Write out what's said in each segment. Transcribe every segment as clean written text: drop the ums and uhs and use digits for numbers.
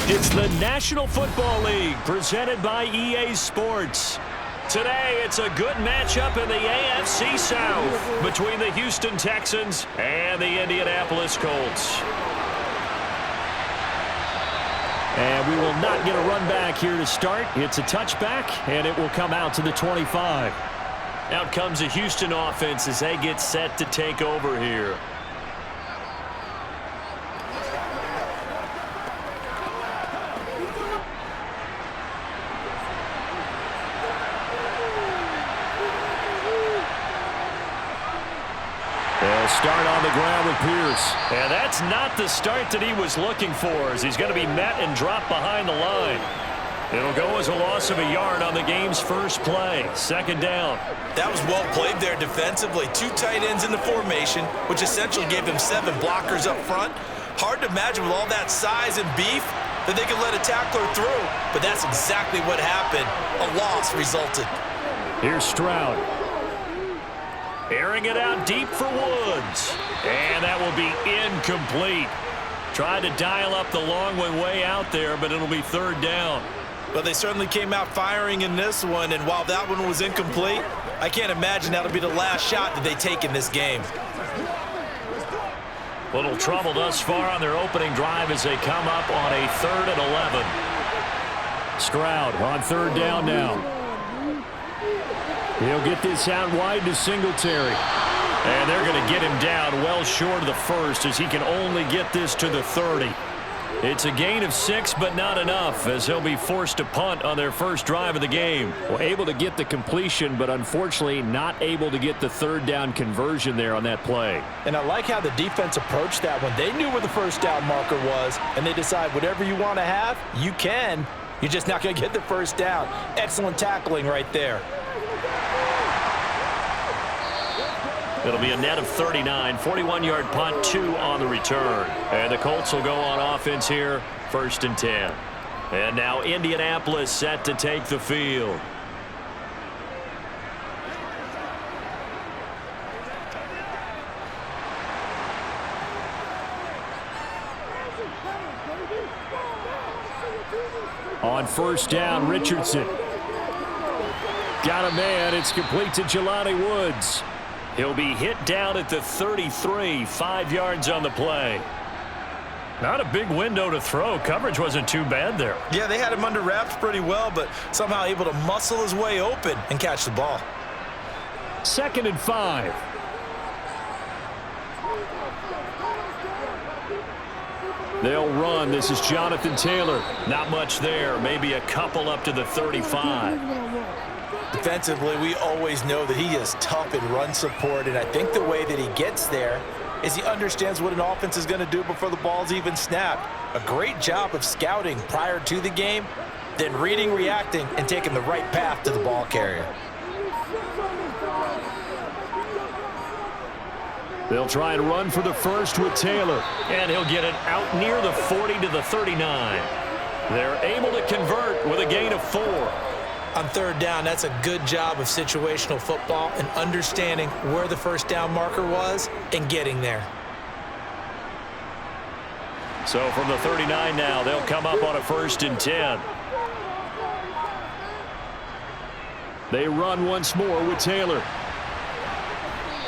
It's the National Football League presented by EA Sports. Today, it's a good matchup in the AFC South between the Houston Texans and the Indianapolis Colts. And we will not get a run back here to start. It's a touchback, and it will come out to the 25. Out comes the Houston offense as they get set to take over here. They'll start on the ground with Pierce. And that's not the start that he was looking for, as he's going to be met and dropped behind the line. It'll go as a loss of a yard on the game's first play. Second down. That was well played there defensively. Two tight ends in the formation, which essentially gave them 7 blockers up front. Hard to imagine with all that size and beef that they could let a tackler through. But that's exactly what happened. A loss resulted. Here's Stroud. Airing it out deep for Woods. And that will be incomplete. Tried to dial up the long one way out there, but it'll be third down. But they certainly came out firing in this one, and while that one was incomplete, I can't imagine that'll be the last shot that they take in this game. Little trouble thus far on their opening drive as they come up on a 3rd and 11. Stroud on third down now. He'll get this out wide to Singletary. And they're going to get him down well short of the first as he can only get this to the 30. It's a gain of 6, but not enough, as they'll be forced to punt on their first drive of the game. Well, able to get the completion, but unfortunately not able to get the third down conversion there on that play. And I like how the defense approached that one. They knew where the first down marker was, and they decide whatever you want to have, you can. You're just not going to get the first down. Excellent tackling right there. It'll be a net of 39, 41-yard punt, 2 on the return. And the Colts will go on offense here, 1st and 10. And now Indianapolis set to take the field. On first down, Richardson. Got a man. It's complete to Jelani Woods. He'll be hit down at the 33, 5 yards on the play. Not a big window to throw. Coverage wasn't too bad there. Yeah, they had him under wraps pretty well, but somehow able to muscle his way open and catch the ball. 2nd and 5. They'll run. This is Jonathan Taylor. Not much there. Maybe a couple up to the 35. Defensively, we always know that he is tough in run support, and I think the way that he gets there is he understands what an offense is going to do before the ball's even snapped. A great job of scouting prior to the game, then reading, reacting, and taking the right path to the ball carrier. They'll try and run for the first with Taylor, and he'll get it out near the 40 to the 39. They're able to convert with a gain of 4. On third down, that's a good job of situational football and understanding where the first down marker was and getting there. So from the 39 now, they'll come up on a 1st and 10. They run once more with Taylor.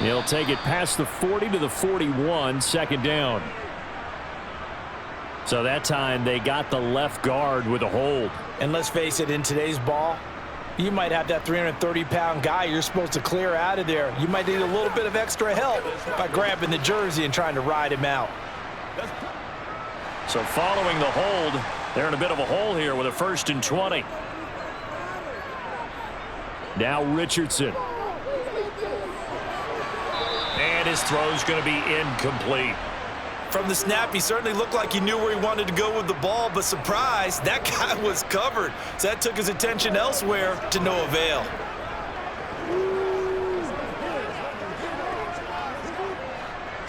He'll take it past the 40 to the 41, 2nd down. So that time they got the left guard with a hold. And let's face it, in today's ball, you might have that 330-pound guy you're supposed to clear out of there. You might need a little bit of extra help by grabbing the jersey and trying to ride him out. So following the hold, they're in a bit of a hole here with a 1st and 20. Now Richardson. And his throw's going to be incomplete. From the snap, he certainly looked like he knew where he wanted to go with the ball, but surprise, that guy was covered. So that took his attention elsewhere to no avail.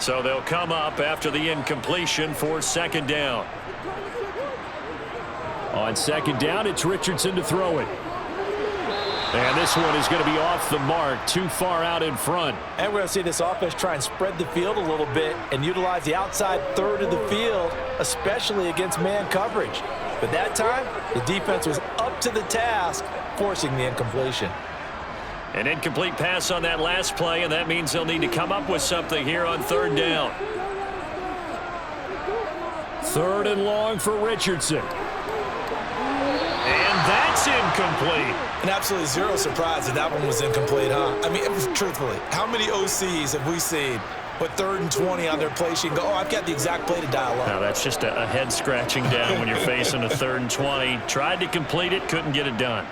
So they'll come up after the incompletion for 2nd down. On 2nd down, it's Richardson to throw it. And this one is going to be off the mark, too far out in front. And we're going to see this offense try and spread the field a little bit and utilize the outside third of the field, especially against man coverage. But that time, the defense was up to the task, forcing the incompletion. An incomplete pass on that last play, and that means they'll need to come up with something here on third down. Third and long for Richardson. And that's incomplete. And absolutely zero surprise that one was incomplete, huh? I mean, truthfully, how many OCs have we seen put 3rd and 20 on their play sheet and go, oh, I've got the exact play to dial up? Now, that's just a head scratching down when you're facing a 3rd and 20. Tried to complete it, couldn't get it done.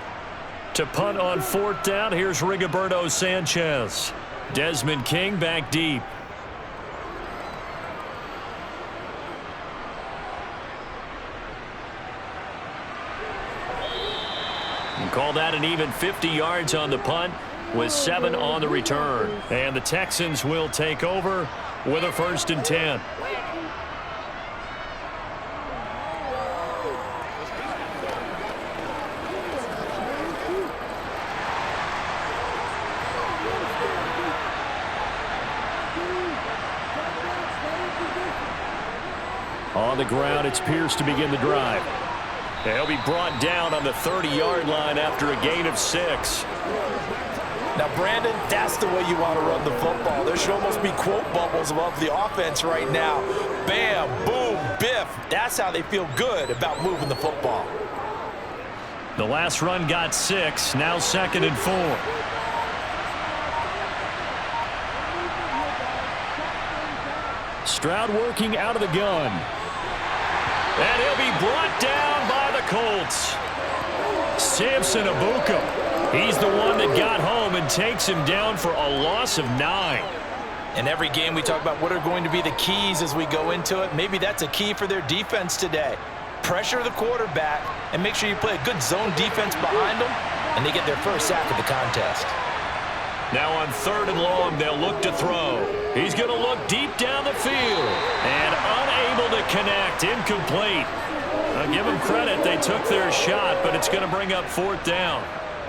To punt on 4th down, here's Rigoberto Sanchez. Desmond King back deep. And call that an even 50 yards on the punt with 7 on the return. And the Texans will take over with a 1st and 10. On the ground, it's Pierce to begin the drive. He'll be brought down on the 30-yard line after a gain of 6. Now, Brandon, that's the way you want to run the football. There should almost be quote bubbles above the offense right now. Bam, boom, biff. That's how they feel good about moving the football. The last run got 6, now 2nd and 4. Stroud working out of the gun. And he'll be brought down by the Colts. Samson Abuka. He's the one that got home and takes him down for a loss of 9. In every game we talk about what are going to be the keys as we go into it. Maybe that's a key for their defense today. Pressure the quarterback and make sure you play a good zone defense behind them, and they get their first sack of the contest. Now on 3rd and long, they'll look to throw. He's going to look deep down the field and unable to connect. Incomplete. I'll give them credit. They took their shot, but it's going to bring up 4th down.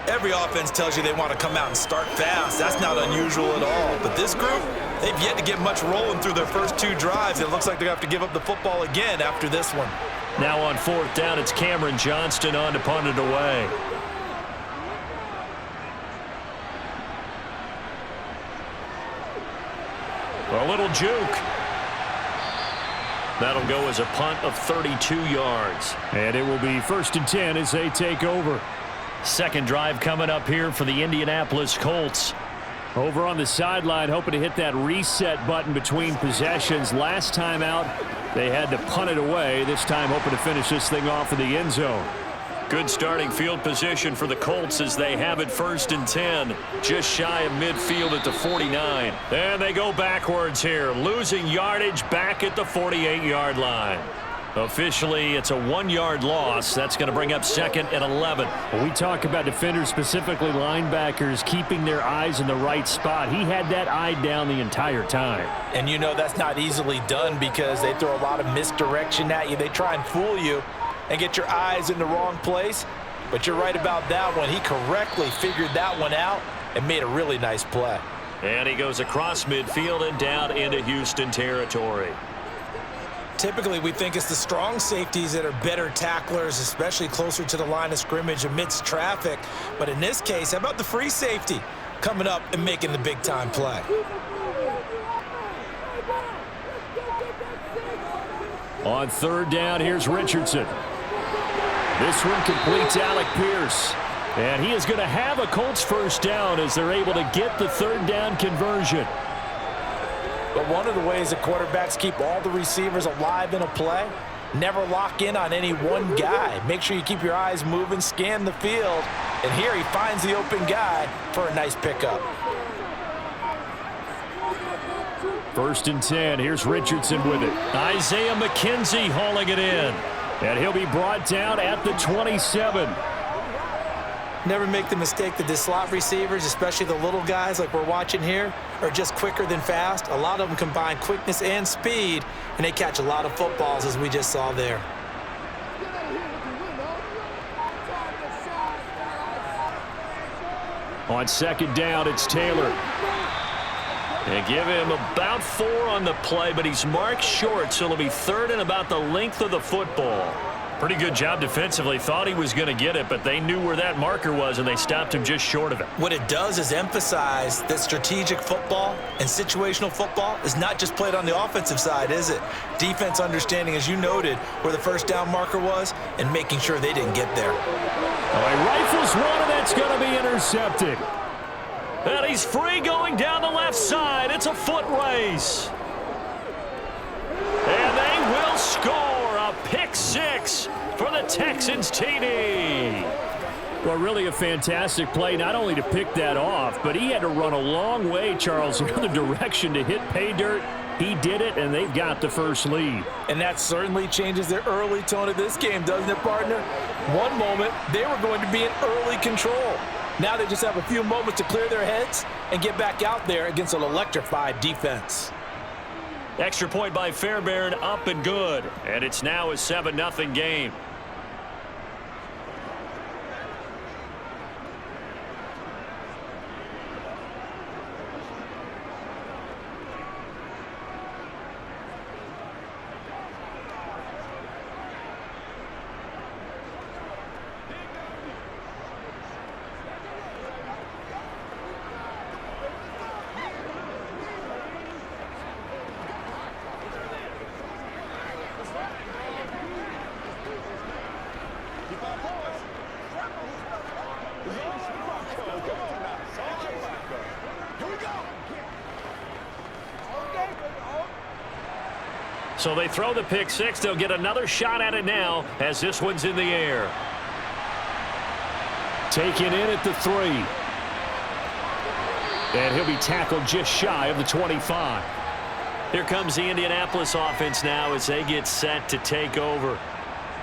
Every offense tells you they want to come out and start fast. That's not unusual at all. But this group, they've yet to get much rolling through their first 2 drives. It looks like they're going to have to give up the football again after this one. Now on 4th down, it's Cameron Johnston on to punt it away. A little juke. That'll go as a punt of 32 yards. And it will be 1st and 10 as they take over. Second drive coming up here for the Indianapolis Colts. Over on the sideline, hoping to hit that reset button between possessions. Last time out, they had to punt it away. This time, hoping to finish this thing off in the end zone. Good starting field position for the Colts as they have it 1st and 10. Just shy of midfield at the 49. And they go backwards here, losing yardage back at the 48-yard line. Officially, it's a 1-yard loss. That's going to bring up 2nd and 11. When we talk about defenders, specifically linebackers, keeping their eyes in the right spot, he had that eye down the entire time. And you know that's not easily done because they throw a lot of misdirection at you. They try and fool you and get your eyes in the wrong place. But you're right about that one. He correctly figured that one out and made a really nice play. And he goes across midfield and down into Houston territory. Typically, we think it's the strong safeties that are better tacklers, especially closer to the line of scrimmage amidst traffic. But in this case, how about the free safety coming up and making the big-time play? On 3rd down, here's Richardson. This one completes Alec Pierce. And he is going to have a Colts 1st down as they're able to get the 3rd down conversion. But one of the ways that quarterbacks keep all the receivers alive in a play, never lock in on any one guy. Make sure you keep your eyes moving, scan the field, and here he finds the open guy for a nice pickup. 1st and 10, here's Richardson with it. Isaiah McKenzie hauling it in. And he'll be brought down at the 27. Never make the mistake that the slot receivers, especially the little guys like we're watching here, are just quicker than fast. A lot of them combine quickness and speed, and they catch a lot of footballs, as we just saw there. On second down, it's Taylor. They give him about 4 on the play, but he's marked short, so it'll be 3rd and about the length of the football. Pretty good job defensively. Thought he was going to get it, but they knew where that marker was, and they stopped him just short of it. What it does is emphasize that strategic football and situational football is not just played on the offensive side, is it? Defense understanding, as you noted, where the first down marker was and making sure they didn't get there. Oh, he rifles one, and that's going to be intercepted. And he's free going down the left side. It's a foot race. And they will score a pick 6 for the Texans TD. Well, really a fantastic play, not only to pick that off, but he had to run a long way, Charles, in the other direction to hit pay dirt. He did it, and they've got the first lead. And that certainly changes the early tone of this game, doesn't it, partner? One moment, they were going to be in early control. Now they just have a few moments to clear their heads and get back out there against an electrified defense. Extra point by Fairbairn, up and good. And it's now a 7-0 game. So they throw the pick 6. They'll get another shot at it now as this one's in the air. Taken in at the 3. And he'll be tackled just shy of the 25. Here comes the Indianapolis offense now as they get set to take over.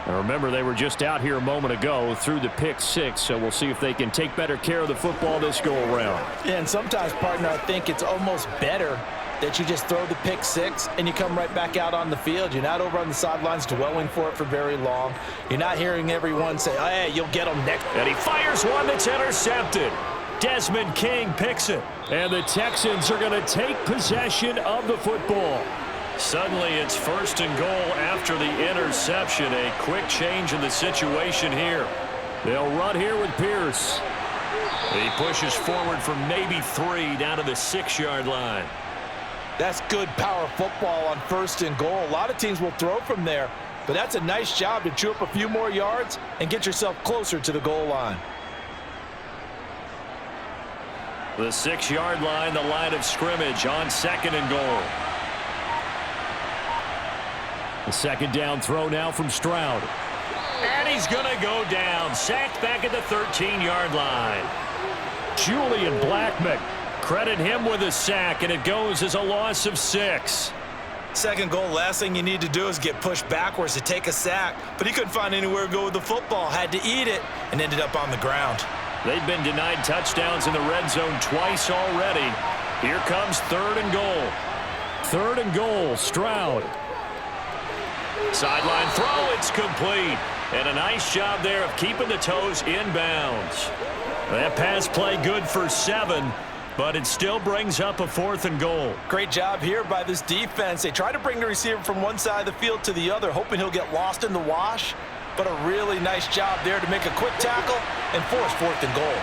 Now remember, they were just out here a moment ago through the pick 6, so we'll see if they can take better care of the football this go-around. Yeah, and sometimes, partner, I think it's almost better that you just throw the pick 6 and you come right back out on the field. You're not over on the sidelines dwelling for it for very long. You're not hearing everyone say, oh, hey, you'll get them next. And he fires one that's intercepted. Desmond King picks it. And the Texans are going to take possession of the football. Suddenly it's 1st and goal after the interception. A quick change in the situation here. They'll run here with Pierce. He pushes forward for maybe 3 down to the 6-yard line. That's good power football on 1st and goal. A lot of teams will throw from there, but that's a nice job to chew up a few more yards and get yourself closer to the goal line. The 6-yard line, the line of scrimmage on 2nd and goal. The second down throw now from Stroud. And he's going to go down. Sacked back at the 13-yard line. Julian Blackman. Credit him with a sack, and it goes as a loss of 6. 2nd goal, last thing you need to do is get pushed backwards to take a sack. But he couldn't find anywhere to go with the football. Had to eat it and ended up on the ground. They've been denied touchdowns in the red zone twice already. Here comes 3rd and goal. 3rd and goal, Stroud. Sideline throw, it's complete. And a nice job there of keeping the toes inbounds. That pass play good for 7, but it still brings up a 4th and goal. Great job here by this defense. They try to bring the receiver from one side of the field to the other, hoping he'll get lost in the wash. But a really nice job there to make a quick tackle and force 4th and goal.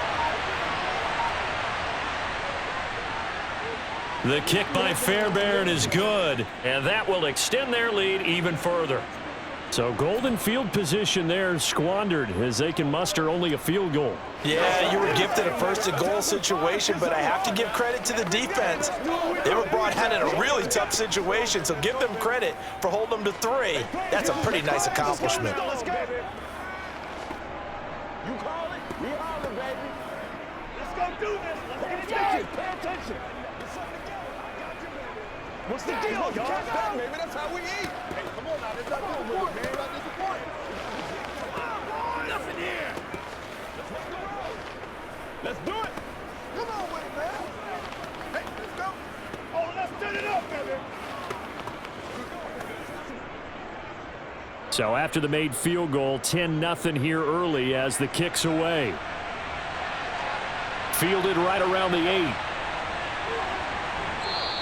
The kick by Fairbairn is good, and that will extend their lead even further. So golden field position there squandered as they can muster only a field goal. Yeah, you were gifted a 1st and goal situation, but I have to give credit to the defense. They were brought out in a really tough situation, so give them credit for holding them to 3. That's a pretty nice accomplishment. You call it, we holler, baby. Let's go do this. Let's get it. Pay attention. What's the deal? You can't back, baby. That's how we eat. Hey, come on now. Let's not disappoint, man. Not disappoint. Nothing here. Let's do it. Come on with it, man. Hey, let's go. Oh, let's turn it up, baby. So after the made field goal, 10-0 here early as the kick's away. Fielded right around the 8.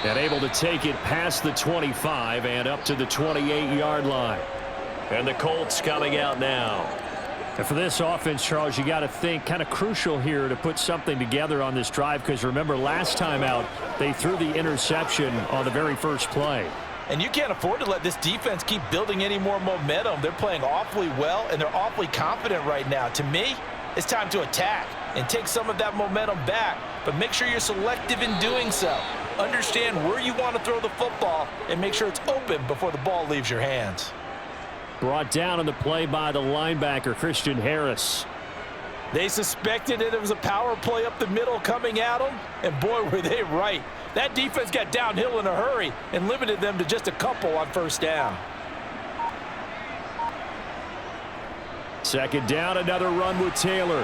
And able to take it past the 25 and up to the 28-yard line. And the Colts coming out now. And for this offense, Charles, you got to think kind of crucial here to put something together on this drive, because remember last time out they threw the interception on the very first play. And you can't afford to let this defense keep building any more momentum. They're playing awfully well, and they're awfully confident right now. To me, it's time to attack and take some of that momentum back, but make sure you're selective in doing so. Understand where you want to throw the football and make sure it's open before the ball leaves your hands. Brought down on the play by the linebacker, Christian Harris. They suspected that it was a power play up the middle coming at them, and boy, were they right. That defense got downhill in a hurry and limited them to just a couple on first down. Second down, another run with Taylor.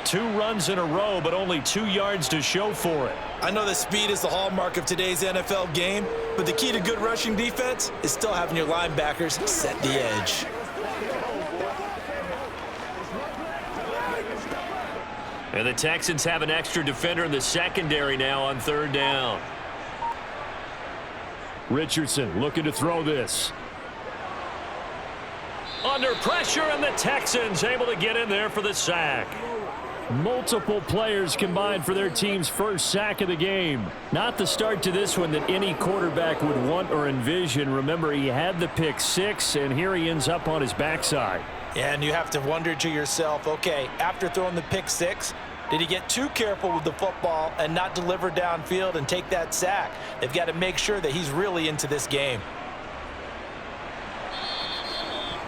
2 runs in a row, but only 2 yards to show for it. I know that speed is the hallmark of today's NFL game, but the key to good rushing defense is still having your linebackers set the edge. And the Texans have an extra defender in the secondary now on third down. Richardson looking to throw this. Under pressure, and the Texans able to get in there for the sack. Multiple players combined for their team's first sack of the game. Not the start to this one that any quarterback would want or envision. Remember, he had the pick 6, and here he ends up on his backside. And you have to wonder to yourself, okay, after throwing the pick 6, did he get too careful with the football and not deliver downfield and take that sack? They've got to make sure that he's really into this game.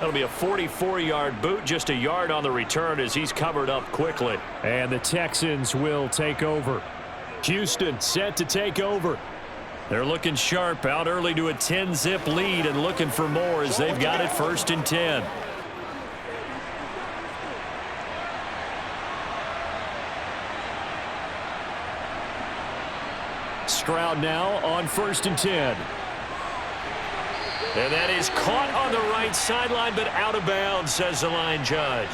That'll be a 44-yard boot, just a yard on the return as he's covered up quickly. And the Texans will take over. Houston set to take over. They're looking sharp, out early to a 10-zip lead and looking for more as they've got it 1st and 10. Stroud now on 1st and 10. And that is caught on the right sideline, but out of bounds, says the line judge.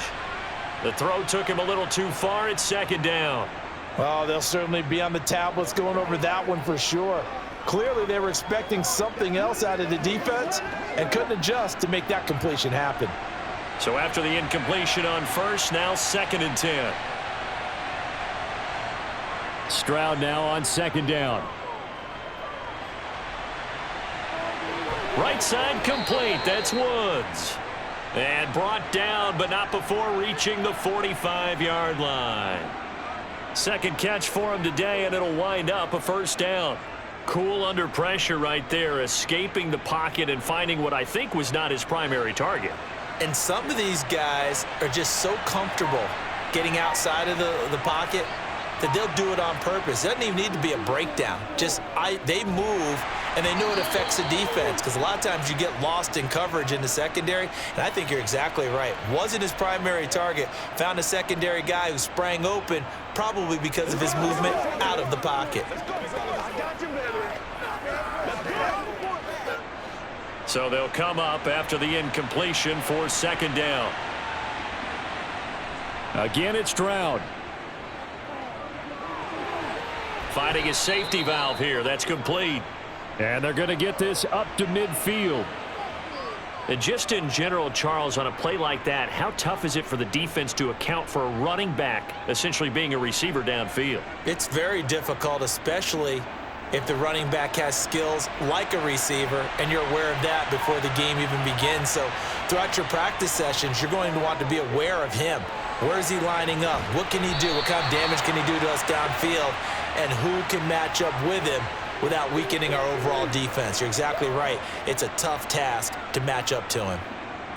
The throw took him a little too far. It's 2nd down. Well, they'll certainly be on the tablets going over that one for sure. Clearly, they were expecting something else out of the defense and couldn't adjust to make that completion happen. So after the incompletion on 1st, now 2nd and 10. Stroud now on 2nd down. Right side complete. That's Woods. And brought down, but not before reaching the 45-yard line. Second catch for him today, and it'll wind up a 1st down. Cool under pressure right there, escaping the pocket and finding what I think was not his primary target. And some of these guys are just so comfortable getting outside of the pocket that they'll do it on purpose. It doesn't even need to be a breakdown. They move, and they know it affects the defense, because a lot of times you get lost in coverage in the secondary, and I think you're exactly right. Wasn't his primary target. Found a secondary guy who sprang open, probably because of his movement out of the pocket. So they'll come up after the incompletion for 2nd down. Again, it's Stroud. Finding a safety valve here. That's complete. And they're going to get this up to midfield. And just in general, Charles, on a play like that, how tough is it for the defense to account for a running back essentially being a receiver downfield? It's very difficult, especially if the running back has skills like a receiver and you're aware of that before the game even begins. So throughout your practice sessions, you're going to want to be aware of him. Where is he lining up? What can he do? What kind of damage can he do to us downfield? And who can match up with him without weakening our overall defense? You're exactly right. It's a tough task to match up to him.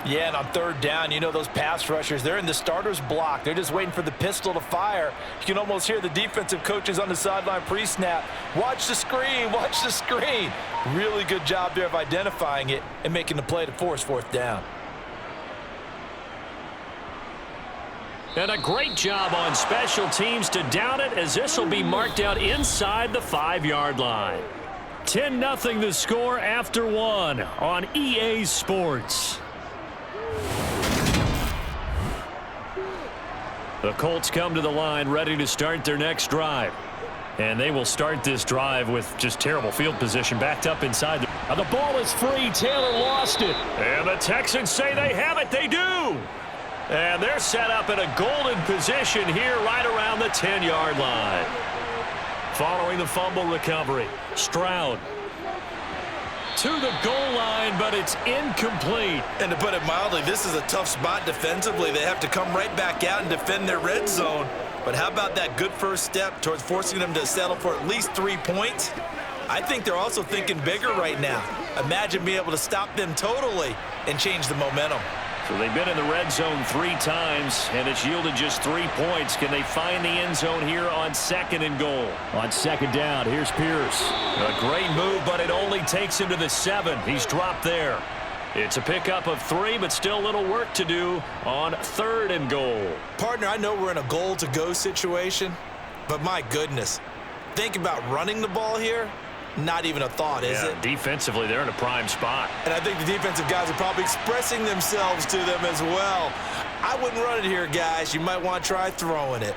Yeah, and on 3rd down, you know those pass rushers, they're in the starter's block. They're just waiting for the pistol to fire. You can almost hear the defensive coaches on the sideline pre-snap. Watch the screen, watch the screen. Really good job there of identifying it and making the play to force 4th down. And a great job on special teams to down it, as this will be marked out inside the 5-yard line. 10-0 the score after 1 on EA Sports. The Colts come to the line ready to start their next drive. And they will start this drive with just terrible field position backed up inside. The ball is free. Taylor lost it. And the Texans say they have it. They do. And they're set up in a golden position here right around the 10-yard line. Following the fumble recovery, Stroud to the goal line, but it's incomplete. And to put it mildly, this is a tough spot defensively. They have to come right back out and defend their red zone. But how about that good first step towards forcing them to settle for at least 3 points? I think they're also thinking bigger right now. Imagine being able to stop them totally and change the momentum. So they've been in the red zone 3 times, and it's yielded just 3 points. Can they find the end zone here on 2nd and goal? On 2nd down, here's Pierce. A great move, but it only takes him to the 7. He's dropped there. It's a pickup of 3, but still a little work to do on 3rd and goal. Partner, I know we're in a goal-to-go situation, but my goodness, think about running the ball here. Not even a thought, is it? Defensively, they're in a prime spot. And I think the defensive guys are probably expressing themselves to them as well. I wouldn't run it here, guys. You might want to try throwing it.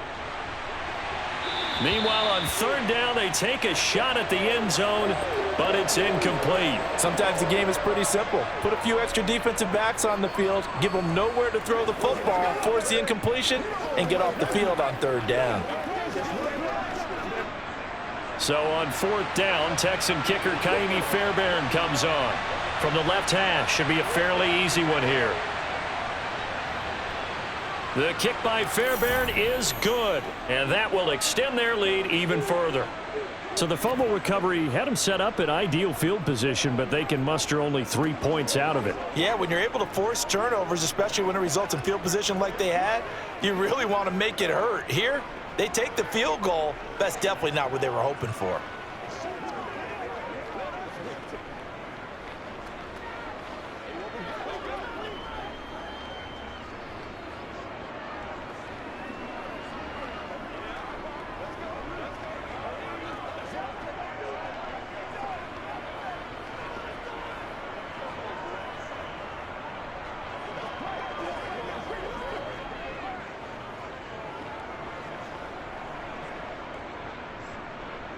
Meanwhile, on 3rd down, they take a shot at the end zone, but it's incomplete. Sometimes the game is pretty simple. Put a few extra defensive backs on the field, give them nowhere to throw the football, force the incompletion, and get off the field on 3rd down. So on 4th down, Texan kicker Kaimi Fairbairn comes on. From the left hash, should be a fairly easy one here. The kick by Fairbairn is good, and that will extend their lead even further. So the fumble recovery had them set up in ideal field position, but they can muster only 3 points out of it. Yeah, when you're able to force turnovers, especially when it results in field position like they had, you really want to make it hurt. Here, they take the field goal. That's definitely not what they were hoping for.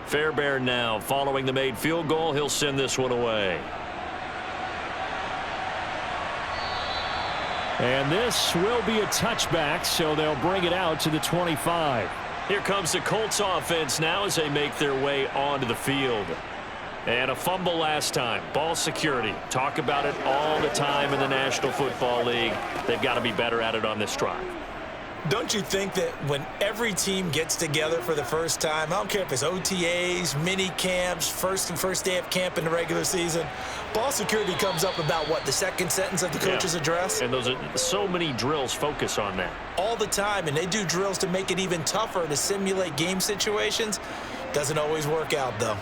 Fairbairn now following the made field goal. He'll send this one away. And this will be a touchback, so they'll bring it out to the 25. Here comes the Colts offense now as they make their way onto the field. And a fumble last time. Ball security. Talk about it all the time in the National Football League. They've got to be better at it on this drive. Don't you think that when every team gets together for the first time, I don't care if it's OTAs, mini camps, first day of camp in the regular season, ball security comes up about what, the second sentence of the coach's address? And those are so many drills focus on that. All the time, and they do drills to make it even tougher to simulate game situations. Doesn't always work out, though.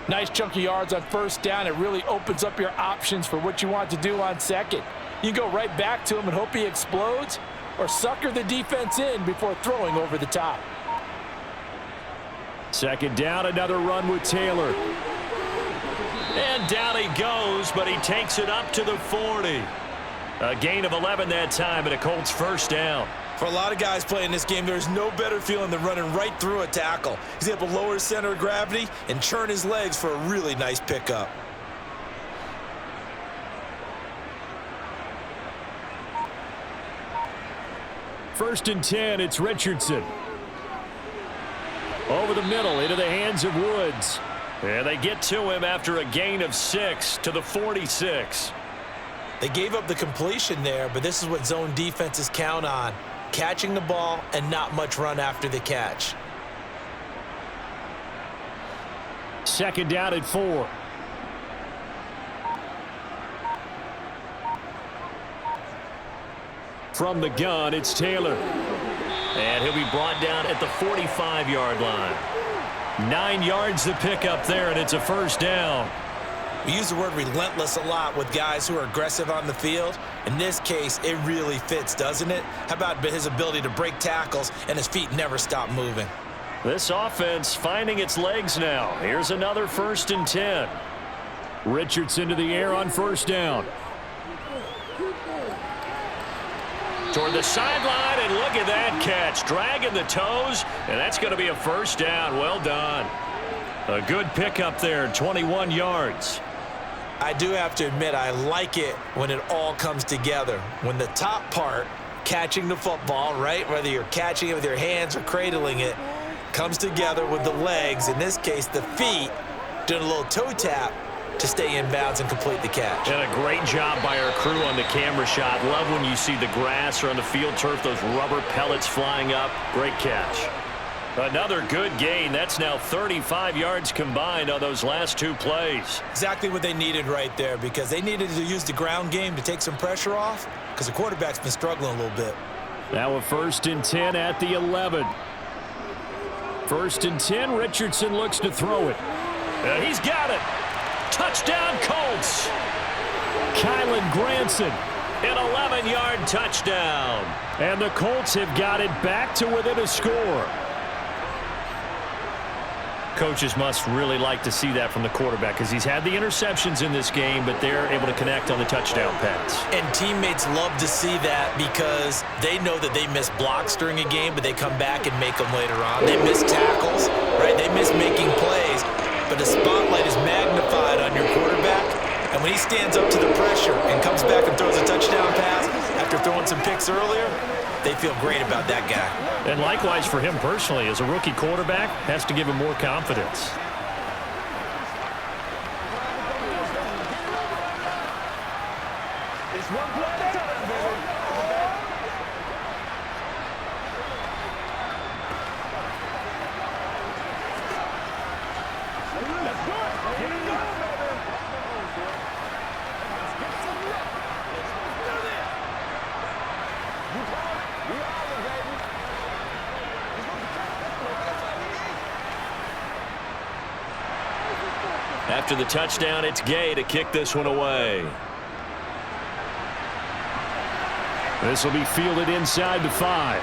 Nice chunk of yards on 1st down. It really opens up your options for what you want to do on 2nd. You go right back to him and hope he explodes, or sucker the defense in before throwing over the top. 2nd down, another run with Taylor. And down he goes, but he takes it up to the 40. A gain of 11 that time, and a Colts 1st down. For a lot of guys playing this game, there's no better feeling than running right through a tackle. He's able to lower his center of gravity and churn his legs for a really nice pickup. First and 10, it's Richardson. Over the middle, into the hands of Woods. And they get to him after a gain of 6 to the 46. They gave up the completion there, but this is what zone defenses count on. Catching the ball and not much run after the catch. 2nd down at 4. From the gun, it's Taylor. And he'll be brought down at the 45-yard line. 9 yards to pick up there, and it's a 1st down. We use the word relentless a lot with guys who are aggressive on the field. In this case, it really fits, doesn't it? How about his ability to break tackles and his feet never stop moving? This offense finding its legs now. Here's another 1st and 10. Richardson to the air on 1st down. Toward the sideline, and look at that catch. Dragging the toes, and that's going to be a first down. Well done. A good pickup there, 21 yards. I do have to admit, I like it when it all comes together. When the top part, catching the football, right, whether you're catching it with your hands or cradling it, comes together with the legs, in this case the feet, doing a little toe tap to stay in bounds and complete the catch. And a great job by our crew on the camera shot. Love when you see the grass or on the field turf, those rubber pellets flying up. Great catch. Another good gain. That's now 35 yards combined on those last two plays. Exactly what they needed right there, because they needed to use the ground game to take some pressure off, because the quarterback's been struggling a little bit. Now a 1st and 10 at the 11. 1st and 10, Richardson looks to throw it. He's got it. Touchdown, Colts. Kylan Granson. An 11-yard touchdown. And the Colts have got it back to within a score. Coaches must really like to see that from the quarterback, because he's had the interceptions in this game, but they're able to connect on the touchdown pass. And teammates love to see that, because they know that they miss blocks during a game, but they come back and make them later on. They miss tackles, right? They miss making plays, but the spotlight is magnified on your quarterback, and when he stands up to the pressure and comes back and throws a touchdown pass after throwing some picks earlier, they feel great about that guy. And likewise for him personally, as a rookie quarterback, has to give him more confidence. It's one play at a time, baby. Let's do it. Get it done, baby. Let's get some luck. Let's do this. You call it. We are it, baby. After the touchdown, it's Gay to kick this one away. This will be fielded inside the 5.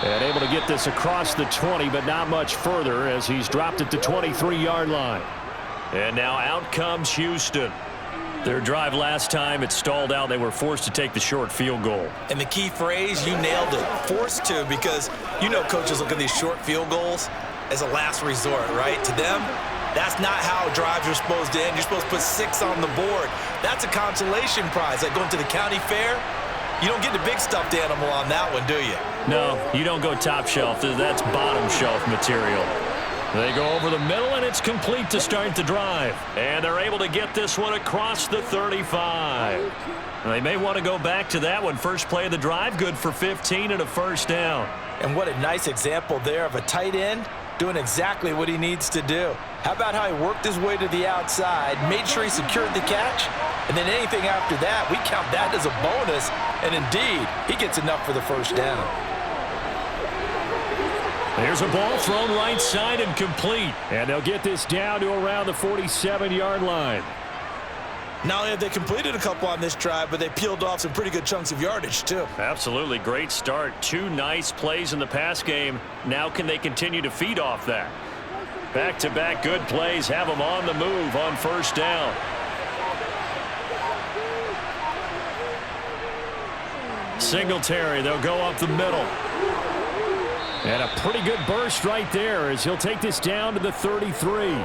And able to get this across the 20, but not much further, as he's dropped it to 23-yard line. And now out comes Houston. Their drive last time, it stalled out. They were forced to take the short field goal. And the key phrase, you nailed it, forced to, because you know coaches look at these short field goals as a last resort, right? To them, that's not how drives are supposed to end. You're supposed to put 6 on the board. That's a consolation prize. Like going to the county fair, you don't get the big stuffed animal on that one, do you? No, you don't go top shelf. That's bottom shelf material. They go over the middle, and it's complete to start the drive. And they're able to get this one across the 35. They may want to go back to that one. First play of the drive, good for 15 and a first down. And what a nice example there of a tight end doing exactly what he needs to do. How about how he worked his way to the outside, made sure he secured the catch, and then anything after that, we count that as a bonus, and indeed, he gets enough for the first down. There's a ball thrown right side and complete. And they'll get this down to around the 47-yard line. Not only have they completed a couple on this drive, but they peeled off some pretty good chunks of yardage, too. Absolutely. Great start. 2 nice plays in the pass game. Now can they continue to feed off that? Back-to-back good plays have them on the move on first down. Singletary, they'll go up the middle. And a pretty good burst right there as he'll take this down to the 33.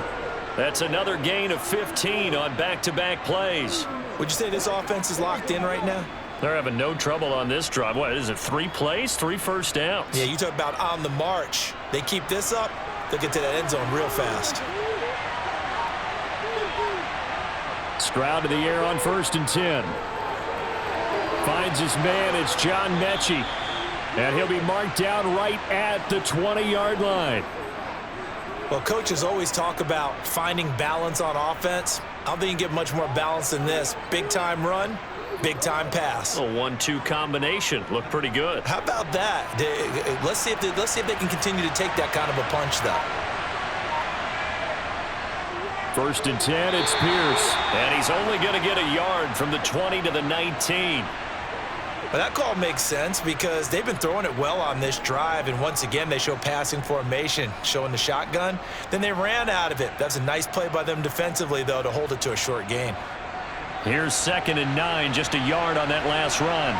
That's another gain of 15 on back-to-back plays. Would you say this offense is locked in right now? They're having no trouble on this drive. What is it, 3 plays, 3 first downs? Yeah, you talk about on the march. They keep this up, they'll get to that end zone real fast. Stroud to the air on 1st and 10. Finds his man. It's John Mechie. And he'll be marked down right at the 20-yard line. Well, coaches always talk about finding balance on offense. I don't think you can get much more balance than this. Big-time run, big-time pass. A 1-2 combination. Looked pretty good. How about that? Let's see if they can continue to take that kind of a punch, though. 1st and 10, it's Pierce. And he's only going to get a yard from the 20 to the 19. But that call makes sense because they've been throwing it well on this drive, and once again they show passing formation, showing the shotgun. Then they ran out of it. That's a nice play by them defensively, though, to hold it to a short gain. Here's 2nd and 9, just a yard on that last run.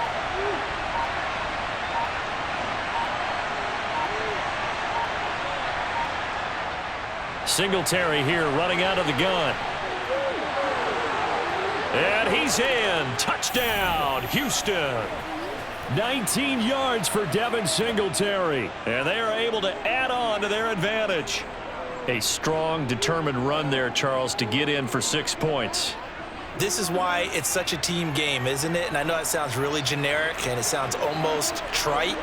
Singletary here running out of the gun. And he's in. Touchdown, Houston. 19 yards for Devin Singletary. And they are able to add on to their advantage. A strong, determined run there, Charles, to get in for 6 points. This is why it's such a team game, isn't it? And I know it sounds really generic and it sounds almost trite,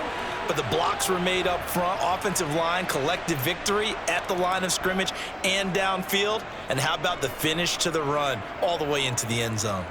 but the blocks were made up front, offensive line, collective victory at the line of scrimmage and downfield. And how about the finish to the run all the way into the end zone?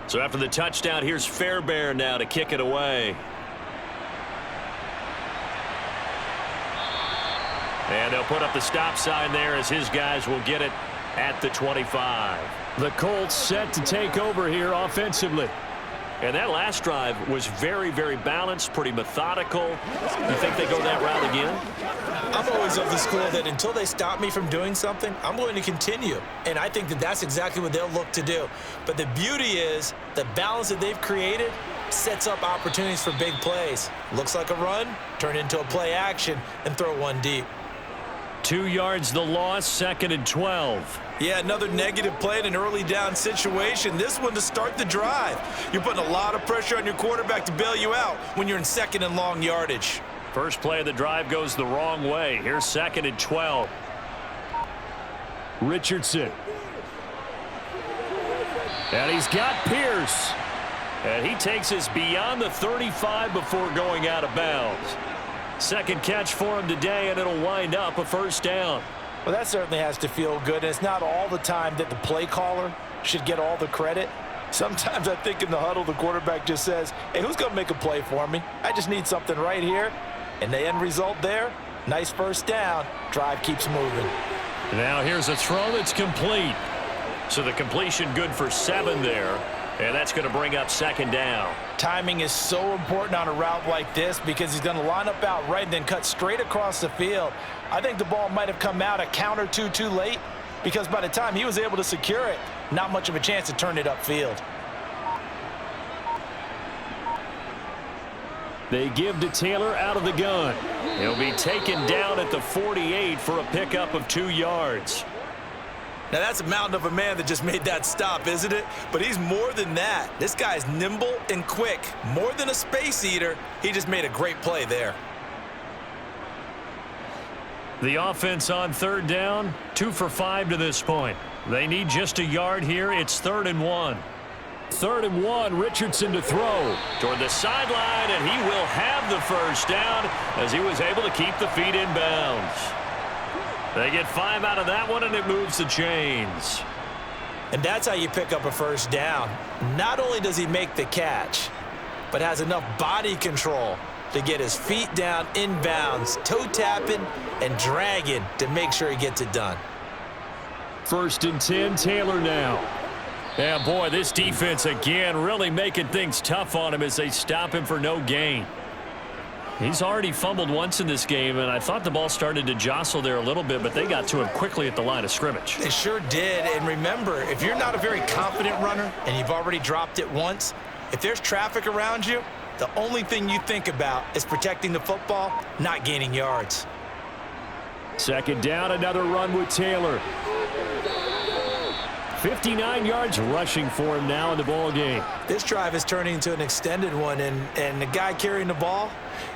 So after the touchdown, here's Fairbairn now to kick it away. And they'll put up the stop sign there as his guys will get it at the 25. The Colts set to take over here offensively. And that last drive was very, very balanced, pretty methodical. You think they go that route again? I'm always of the school that until they stop me from doing something, I'm going to continue. And I think that that's exactly what they'll look to do. But the beauty is the balance that they've created sets up opportunities for big plays. Looks like a run, turn into a play action, and throw one deep. 2 yards the loss, 2nd and 12. Yeah, another negative play in an early down situation. This one to start the drive. You're putting a lot of pressure on your quarterback to bail you out when you're in 2nd and long yardage. First play of the drive goes the wrong way. Here's 2nd and 12. Richardson. And he's got Pierce. And he takes us beyond the 35 before going out of bounds. Second catch for him today, and it'll wind up a first down. Well, that certainly has to feel good. And it's not all the time that the play caller should get all the credit. Sometimes I think in the huddle, the quarterback just says, hey, who's going to make a play for me? I just need something right here. And the end result there, nice first down. Drive keeps moving. Now here's a throw that's complete. So the completion good for 7 there. And that's going to bring up 2nd down. Timing is so important on a route like this because he's going to line up out right and then cut straight across the field. I think the ball might have come out a count or two too late because by the time he was able to secure it, not much of a chance to turn it upfield. They give to Taylor out of the gun. He'll be taken down at the 48 for a pickup of 2 yards. Now, that's a mountain of a man that just made that stop, isn't it? But he's more than that. This guy's nimble and quick. More than a space eater, he just made a great play there. The offense on 3rd down, 2 for 5 to this point. They need just a yard here. It's 3rd and 1. 3rd and 1, Richardson to throw. Toward the sideline, and he will have the first down as he was able to keep the feet in bounds. They get 5 out of that one, and it moves the chains. And that's how you pick up a first down. Not only does he make the catch, but has enough body control to get his feet down in bounds, toe tapping and dragging to make sure he gets it done. 1st and 10, Taylor now. Yeah, boy, this defense again really making things tough on him as they stop him for no gain. He's already fumbled once in this game, and I thought the ball started to jostle there a little bit, but they got to him quickly at the line of scrimmage. They sure did, and remember, if you're not a very confident runner and you've already dropped it once, if there's traffic around you, the only thing you think about is protecting the football, not gaining yards. 2nd down, another run with Taylor. 59 yards rushing for him now in the ball game. This drive is turning into an extended one, and the guy carrying the ball,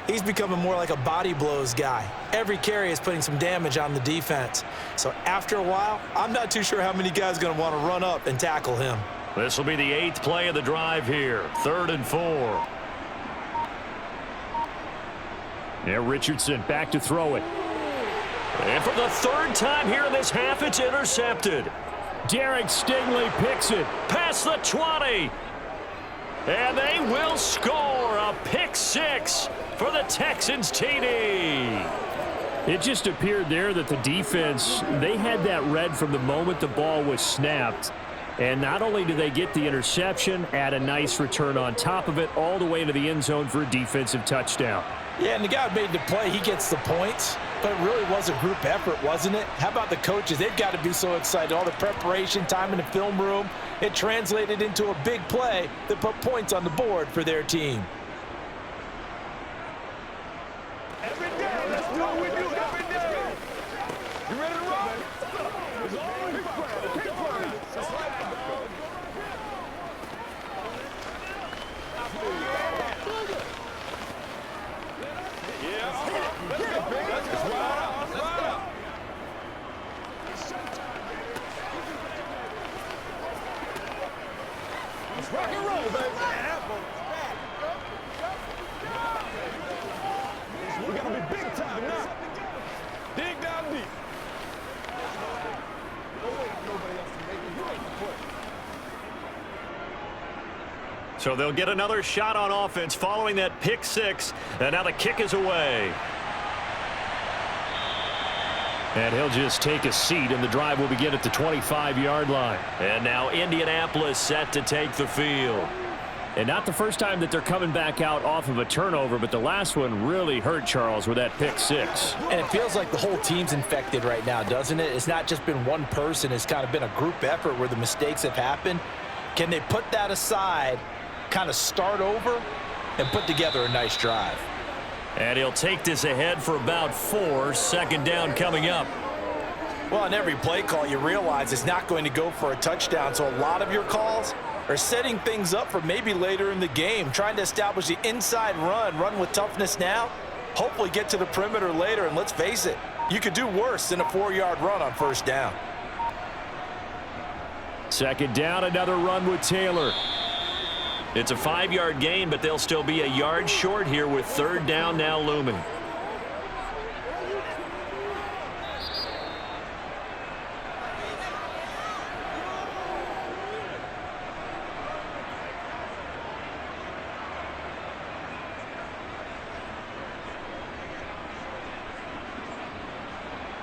he's becoming more like a body blows guy. Every carry is putting some damage on the defense. So after a while, I'm not too sure how many guys are going to want to run up and tackle him. This will be the 8th play of the drive here. 3rd and 4. Yeah, Richardson back to throw it. And for the 3rd time here in this half, it's intercepted. Derek Stingley picks it. Past the 20. And they will score a pick 6 for the Texans TD. It just appeared there that the defense, they had that read from the moment the ball was snapped. And not only do they get the interception, add a nice return on top of it, all the way to the end zone for a defensive touchdown. Yeah, and the guy made the play. He gets the points. But it really was a group effort, wasn't it? How about the coaches? They've got to be so excited. All the preparation, time in the film room, it translated into a big play that put points on the board for their team. Every day, let's do what we do every day. You ready to roll? It's all big play. Big play. That's right. Let's get big. Let's ride out. Let's ride out. Let's rock and roll, baby. We gotta be big time now. Dig down deep. Nobody else to make it. You ain't the play. So they'll get another shot on offense following that pick 6. And now the kick is away. And he'll just take a seat, and the drive will begin at the 25-yard line. And now Indianapolis set to take the field. And not the first time that they're coming back out off of a turnover, but the last one really hurt Charles with that pick 6. And it feels like the whole team's infected right now, doesn't it? It's not just been one person. It's kind of been a group effort where the mistakes have happened. Can they put that aside, kind of start over, and put together a nice drive? And he'll take this ahead for about 4. 2nd down coming up. Well, on every play call, you realize it's not going to go for a touchdown, so a lot of your calls are setting things up for maybe later in the game, trying to establish the inside run with toughness now, hopefully get to the perimeter later, and let's face it, you could do worse than a 4-yard run on 1st down. 2nd down, another run with Taylor. It's a 5-yard gain, but they'll still be a yard short here with 3rd down now looming.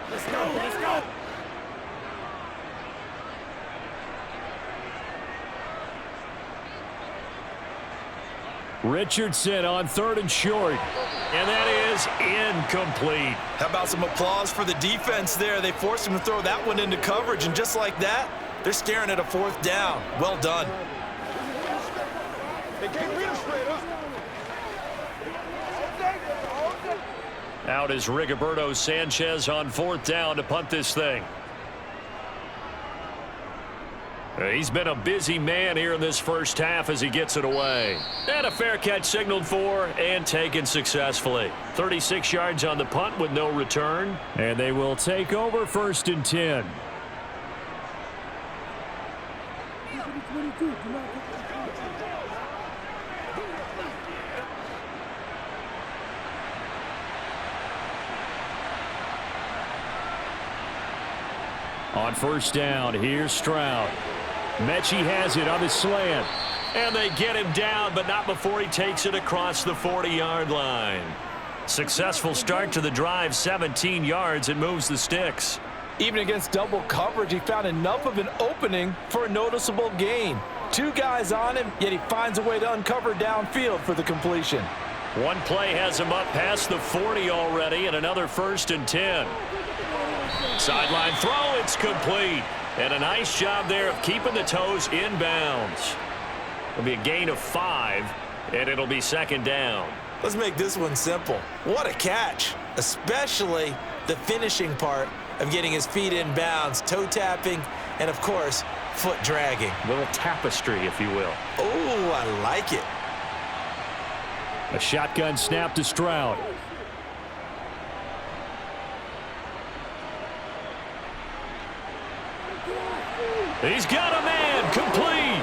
Let's go. Let's go. Richardson on 3rd and short. And that is incomplete. How about some applause for the defense there? They forced him to throw that one into coverage, and just like that, they're staring at a 4th down. Well done. They can't beat us straight up. Out is Rigoberto Sanchez on 4th down to punt this thing. He's been a busy man here in this first half as he gets it away. And a fair catch signaled for and taken successfully. 36 yards on the punt with no return. And they will take over 1st and 10. On 1st down, here's Stroud. Mechie has it on the slant. And they get him down, but not before he takes it across the 40-yard line. Successful start to the drive, 17 yards, and moves the sticks. Even against double coverage, he found enough of an opening for a noticeable gain. 2 guys on him, yet he finds a way to uncover downfield for the completion. One play has him up past the 40 already, and another 1st and 10. Sideline throw, it's complete. And a nice job there of keeping the toes inbounds. It'll be a gain of 5, and it'll be 2nd down. Let's make this one simple. What a catch, especially the finishing part of getting his feet in bounds, toe tapping, and of course, foot dragging. A little tapestry, if you will. Oh, I like it. A shotgun snap to Stroud. He's got a man, complete.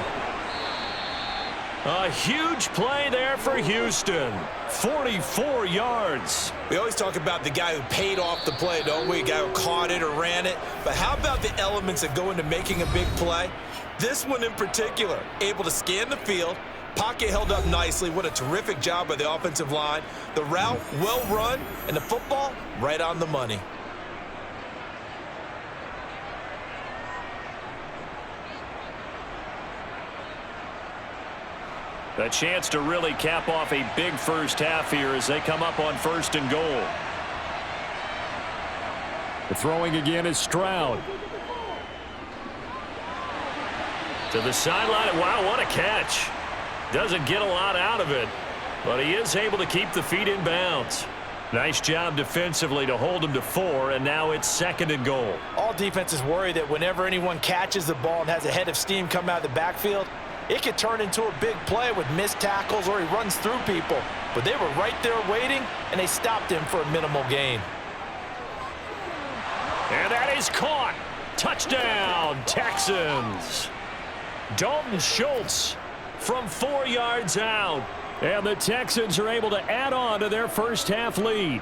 A huge play there for Houston. 44 yards. We always talk about the guy who paid off the play, don't we? A guy who caught it or ran it. But how about the elements that go into making a big play? This one in particular, able to scan the field. Pocket held up nicely. What a terrific job by the offensive line. The route, well run, and the football, right on the money. A chance to really cap off a big first half here as they come up on 1st and goal. The throwing again is Stroud. To the sideline. Wow, what a catch. Doesn't get a lot out of it, but he is able to keep the feet in bounds. Nice job defensively to hold him to 4, and now it's 2nd and goal. All defenses worry that whenever anyone catches the ball and has a head of steam come out of the backfield, it could turn into a big play with missed tackles or he runs through people. But they were right there waiting, and they stopped him for a minimal gain. And that is caught. Touchdown, Texans. Dalton Schultz from 4 yards out. And the Texans are able to add on to their first half lead.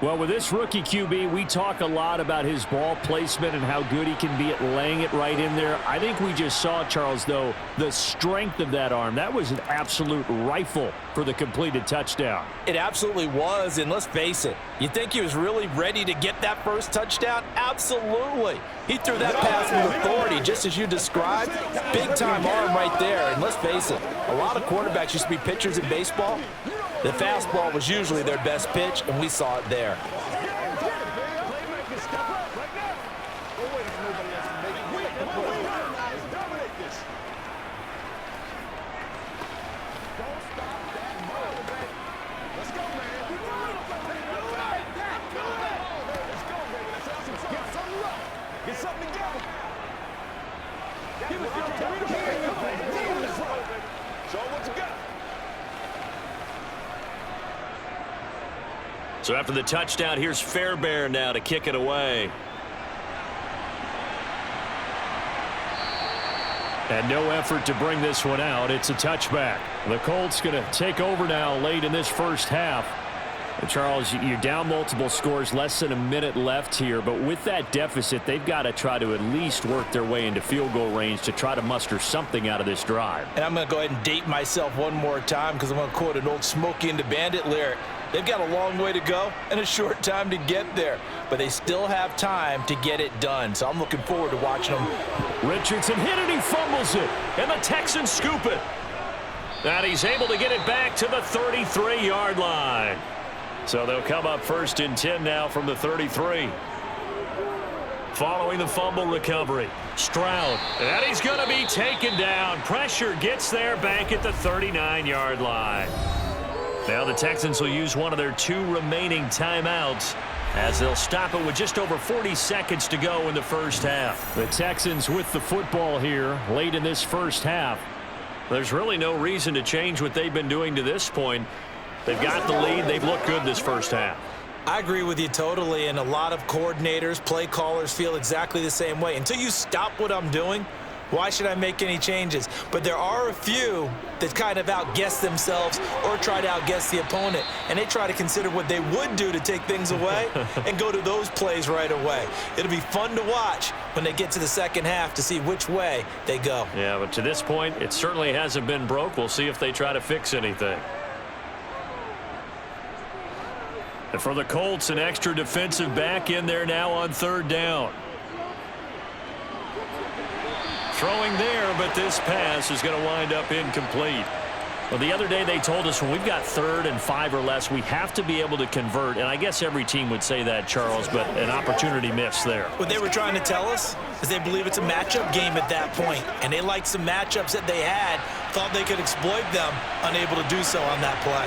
Well, with this rookie QB, we talk a lot about his ball placement and how good he can be at laying it right in there. I think we just saw, Charles, though, the strength of that arm. That was an absolute rifle for the completed touchdown. It absolutely was, and let's face it, you think he was really ready to get that first touchdown? Absolutely. He threw that pass with authority, just as you described. Big-time arm right there, and let's face it, a lot of quarterbacks used to be pitchers in baseball. The fastball was usually their best pitch, and we saw it there. So after the touchdown, here's Fairbairn now to kick it away. And no effort to bring this one out. It's a touchback. The Colts going to take over now late in this first half. And Charles, you're down multiple scores, less than a minute left here. But with that deficit, they've got to try to at least work their way into field goal range to try to muster something out of this drive. And I'm going to go ahead and date myself one more time because I'm going to quote an old Smokey and the Bandit lyric. They've got a long way to go and a short time to get there, but they still have time to get it done. So I'm looking forward to watching them. Richardson hit it, he fumbles it, and the Texans scoop it. And he's able to get it back to the 33-yard line. So they'll come up 1st and 10 now from the 33. Following the fumble recovery, Stroud, and he's going to be taken down. Pressure gets there back at the 39-yard line. Now the Texans will use one of their 2 remaining timeouts as they'll stop it with just over 40 seconds to go in the first half. The Texans with the football here late in this first half. There's really no reason to change what they've been doing to this point. They've got the lead. They've looked good this first half. I agree with you totally, and a lot of coordinators, play callers feel exactly the same way. Until you stop what I'm doing, why should I make any changes? But there are a few that kind of outguess themselves or try to outguess the opponent, and they try to consider what they would do to take things away and go to those plays right away. It'll be fun to watch when they get to the second half to see which way they go. Yeah, but to this point, it certainly hasn't been broke. We'll see if they try to fix anything. And for the Colts, an extra defensive back in there now on 3rd down. Throwing there, but this pass is going to wind up incomplete. Well, the other day they told us when we've got 3rd and 5 or less, we have to be able to convert. And I guess every team would say that, Charles, but an opportunity missed there. What they were trying to tell us is they believe it's a matchup game at that point, and they liked some matchups that they had, thought they could exploit them, unable to do so on that play.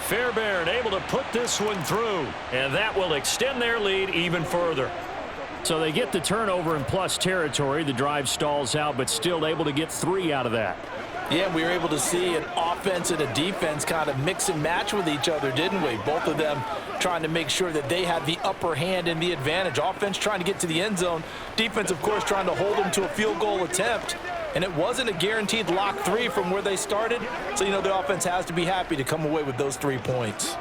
Fairbairn able to put this one through, and that will extend their lead even further. So they get the turnover in plus territory. The drive stalls out, but still able to get 3 out of that. Yeah, we were able to see an offense and a defense kind of mix and match with each other, didn't we? Both of them trying to make sure that they have the upper hand and the advantage. Offense trying to get to the end zone. Defense, of course, trying to hold them to a field goal attempt. And it wasn't a guaranteed lock 3 from where they started. So, the offense has to be happy to come away with those 3 points.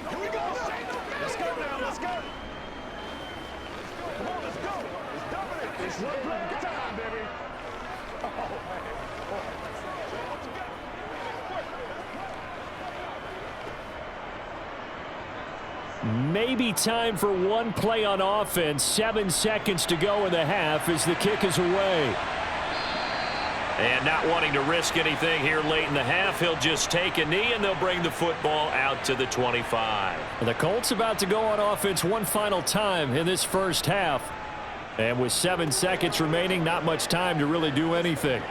Here we go. Let's go now. Let's go. Come on, let's go. Let's dominate. It's one time, baby. Maybe time for one play on offense. 7 seconds to go in the half as the kick is away. And not wanting to risk anything here late in the half, he'll just take a knee, and they'll bring the football out to the 25. The Colts about to go on offense one final time in this first half. And with 7 seconds remaining, not much time to really do anything.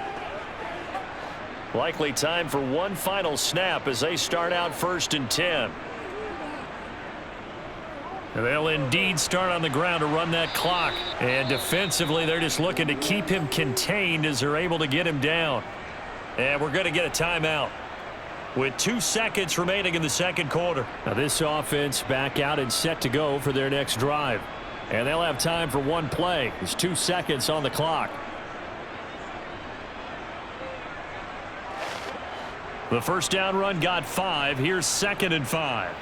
Likely time for one final snap as they start out 1st and 10. They'll indeed start on the ground to run that clock. And defensively, they're just looking to keep him contained as they're able to get him down. And we're going to get a timeout with 2 seconds remaining in the second quarter. Now this offense back out and set to go for their next drive. And they'll have time for one play. There's 2 seconds on the clock. The first down run got 5. Here's 2nd and 5.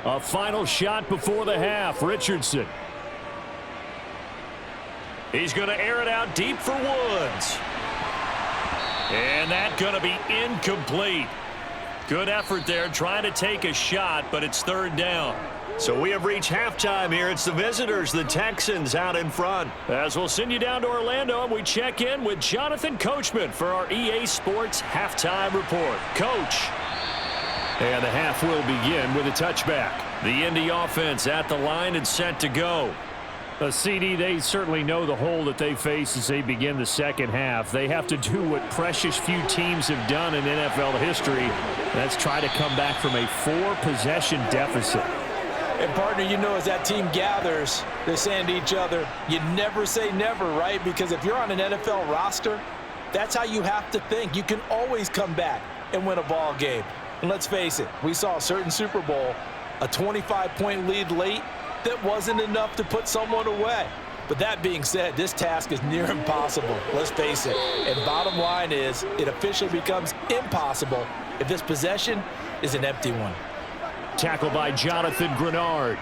A final shot before the half. Richardson. He's going to air it out deep for Woods. And that's going to be incomplete. Good effort there trying to take a shot, but it's 3rd down. So we have reached halftime here. It's the visitors, the Texans, out in front. As we'll send you down to Orlando, and we check in with Jonathan Coachman for our EA Sports Halftime Report. Coach. And the half will begin with a touchback. The Indy offense at the line and set to go. CD, they certainly know the hole that they face as they begin the second half. They have to do what precious few teams have done in NFL history. That's try to come back from a 4-possession deficit. And, partner, as that team gathers, they're saying to each other, you never say never, right? Because if you're on an NFL roster, that's how you have to think. You can always come back and win a ball game. And let's face it, we saw a certain Super Bowl, a 25-point lead late that wasn't enough to put someone away. But that being said, this task is near impossible. Let's face it. And bottom line is, it officially becomes impossible if this possession is an empty one. Tackled by Jonathan Grenard.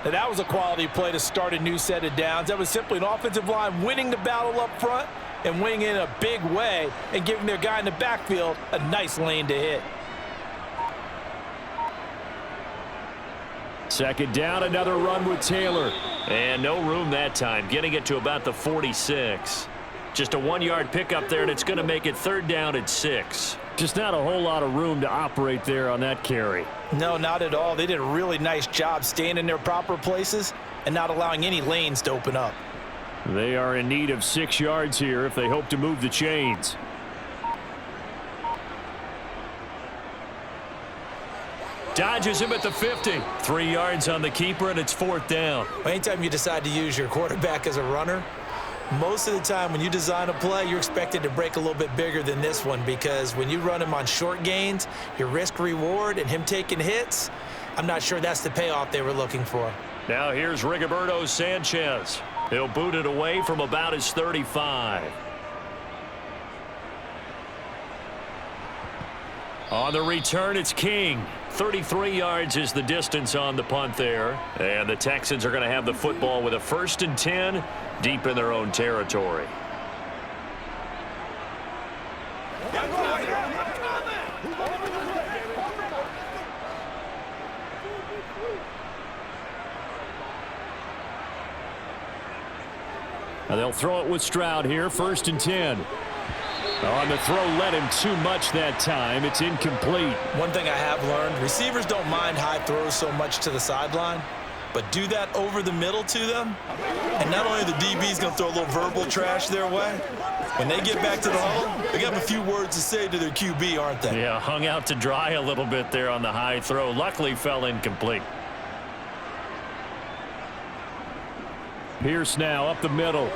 Now, that was a quality play to start a new set of downs. That was simply an offensive line winning the battle up front and winning in a big way and giving their guy in the backfield a nice lane to hit. 2nd down, another run with Taylor. And no room that time, getting it to about the 46. Just a 1-yard pickup there, and it's going to make it 3rd down at 6. Just not a whole lot of room to operate there on that carry. No, not at all. They did a really nice job staying in their proper places and not allowing any lanes to open up. They are in need of 6 yards here if they hope to move the chains. Dodges him at the 50. 3 yards on the keeper, and it's 4th down. Anytime you decide to use your quarterback as a runner, most of the time when you design a play, you're expected to break a little bit bigger than this one, because when you run him on short gains, your risk-reward and him taking hits, I'm not sure that's the payoff they were looking for. Now here's Rigoberto Sanchez. He'll boot it away from about his 35. On the return, it's King. 33 yards is the distance on the punt there. And the Texans are going to have the football with a 1st and 10 deep in their own territory. Now they'll throw it with Stroud here, 1st and 10. On the throw, led him too much that time. It's incomplete. One thing I have learned, receivers don't mind high throws so much to the sideline, but do that over the middle to them, and not only the DB's going to throw a little verbal trash their way, when they get back to the huddle, they got a few words to say to their QB, aren't they? Yeah, hung out to dry a little bit there on the high throw. Luckily fell incomplete. Pierce now up the middle.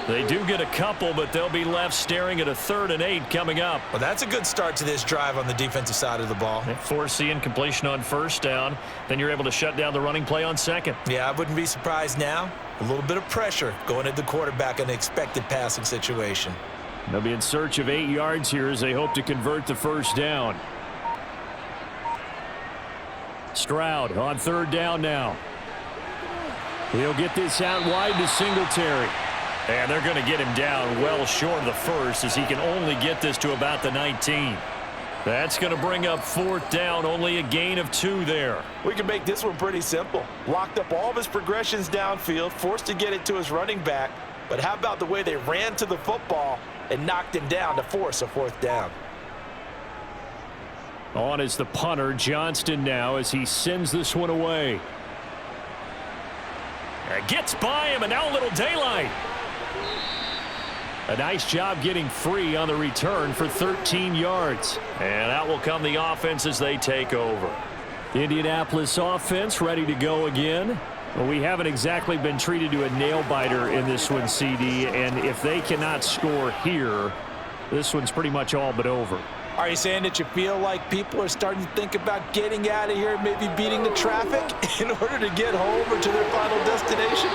They do get a couple, but they'll be left staring at a 3rd and 8 coming up. Well, that's a good start to this drive on the defensive side of the ball. They force the incompletion on 1st down. Then you're able to shut down the running play on 2nd. Yeah, I wouldn't be surprised now. A little bit of pressure going at the quarterback in an expected passing situation. They'll be in search of 8 yards here as they hope to convert the 1st down. Stroud on 3rd down now. He'll get this out wide to Singletary. And they're going to get him down well short of the 1st as he can only get this to about the 19. That's going to bring up 4th down, only a gain of 2 there. We can make this one pretty simple. Locked up all of his progressions downfield, forced to get it to his running back. But how about the way they ran to the football and knocked him down to force a 4th down? On is the punter, Johnston, now as he sends this one away. Gets by him, and now a little daylight. A nice job getting free on the return for 13 yards. And out will come the offense as they take over. Indianapolis offense ready to go again. Well, we haven't exactly been treated to a nail-biter in this one, CD, and if they cannot score here, this one's pretty much all but over. Are you saying that you feel like people are starting to think about getting out of here, maybe beating the traffic in order to get home or to their final destination?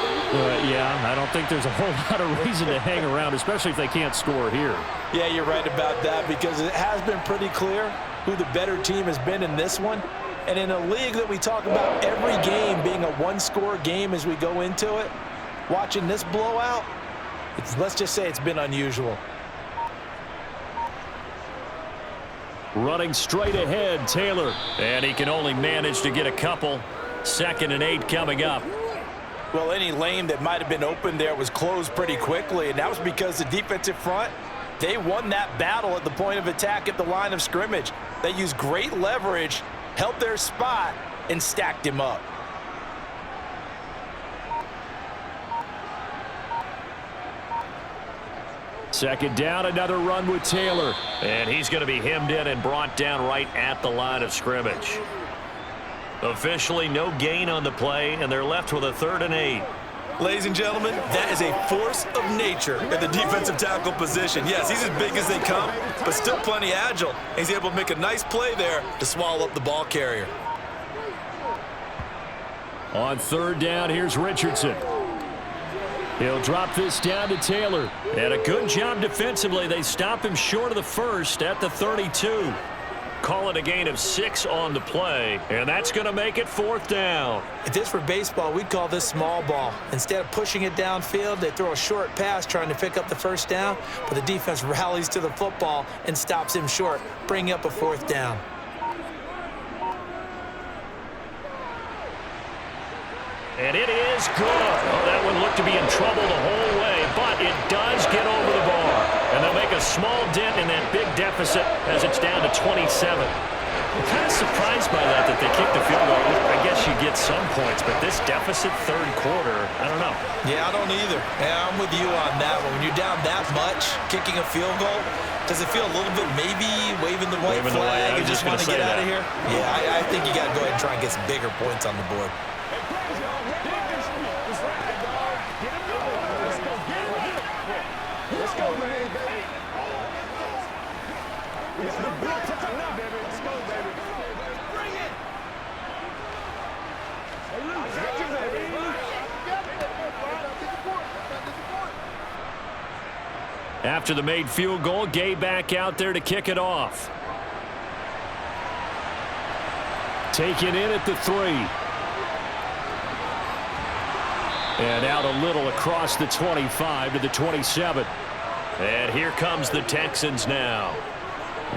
Yeah, I don't think there's a whole lot of reason to hang around, especially if they can't score here. Yeah, you're right about that because it has been pretty clear who the better team has been in this one. And in a league that we talk about every game being a one-score game as we go into it, watching this blowout, let's just say it's been unusual. Running straight ahead, Taylor. And he can only manage to get a couple. 2nd and 8 coming up. Well, any lane that might have been open there was closed pretty quickly, and that was because the defensive front, they won that battle at the point of attack at the line of scrimmage. They used great leverage, held their spot, and stacked him up. Second down, another run with Taylor. And he's going to be hemmed in and brought down right at the line of scrimmage. Officially no gain on the play, and they're left with a 3rd and 8. Ladies and gentlemen, that is a force of nature at the defensive tackle position. Yes, he's as big as they come, but still plenty agile. He's able to make a nice play there to swallow up the ball carrier. On 3rd down, here's Richardson. He'll drop this down to Taylor. And a good job defensively. They stop him short of the 1st at the 32. Call it a gain of 6 on the play, and that's going to make it 4th down. If this were baseball, we'd call this small ball. Instead of pushing it downfield, they throw a short pass trying to pick up the 1st down, but the defense rallies to the football and stops him short, bringing up a 4th down. And it is good. Oh, that one looked to be in trouble the whole way, but it does get over the bar. And they'll make a small dent in that big deficit as it's down to 27. I'm kind of surprised by that they kicked the field goal. I guess you get some points, but this deficit 3rd quarter, I don't know. Yeah, I don't either. Yeah, I'm with you on that one. When you're down that much, kicking a field goal, does it feel a little bit maybe waving the white flag and just want to get out of here? Yeah, I think you got to go ahead and try and get some bigger points on the board. Let's go, man. It's the big time now, baby. Let's go, baby. Bring it. I got you, baby. After the made field goal, Gay back out there to kick it off. Taken in at the 3. And out a little across the 25 to the 27. And here comes the Texans now.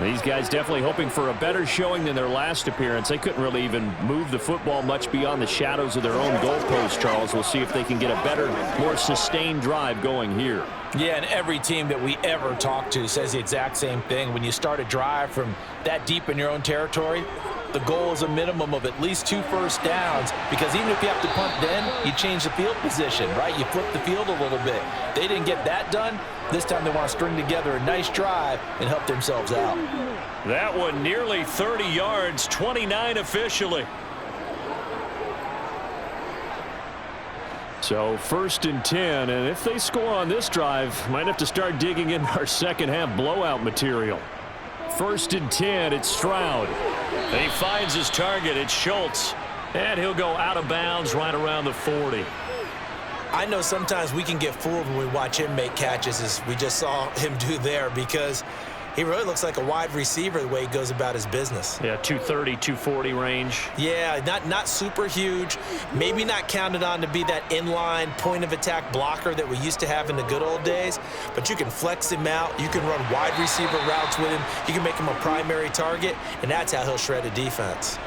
These guys definitely hoping for a better showing than their last appearance. They couldn't really even move the football much beyond the shadows of their own goalpost, Charles. We'll see if they can get a better, more sustained drive going here. Yeah, and every team that we ever talk to says the exact same thing. When you start a drive from that deep in your own territory, the goal is a minimum of at least 2 first downs, because even if you have to punt then, you change the field position, right? You flip the field a little bit. They didn't get that done. This time they want to string together a nice drive and help themselves out. That one nearly 30 yards, 29 officially. So 1st and 10, and if they score on this drive, might have to start digging in our second half blowout material. 1st and 10, it's Stroud. And he finds his target. It's Schultz. And he'll go out of bounds right around the 40. I know sometimes we can get fooled when we watch him make catches, as we just saw him do there, because he really looks like a wide receiver the way he goes about his business. Yeah, 230, 240 range. Yeah, not super huge. Maybe not counted on to be that inline point-of-attack blocker that we used to have in the good old days, but you can flex him out. You can run wide receiver routes with him. You can make him a primary target, and that's how he'll shred a defense.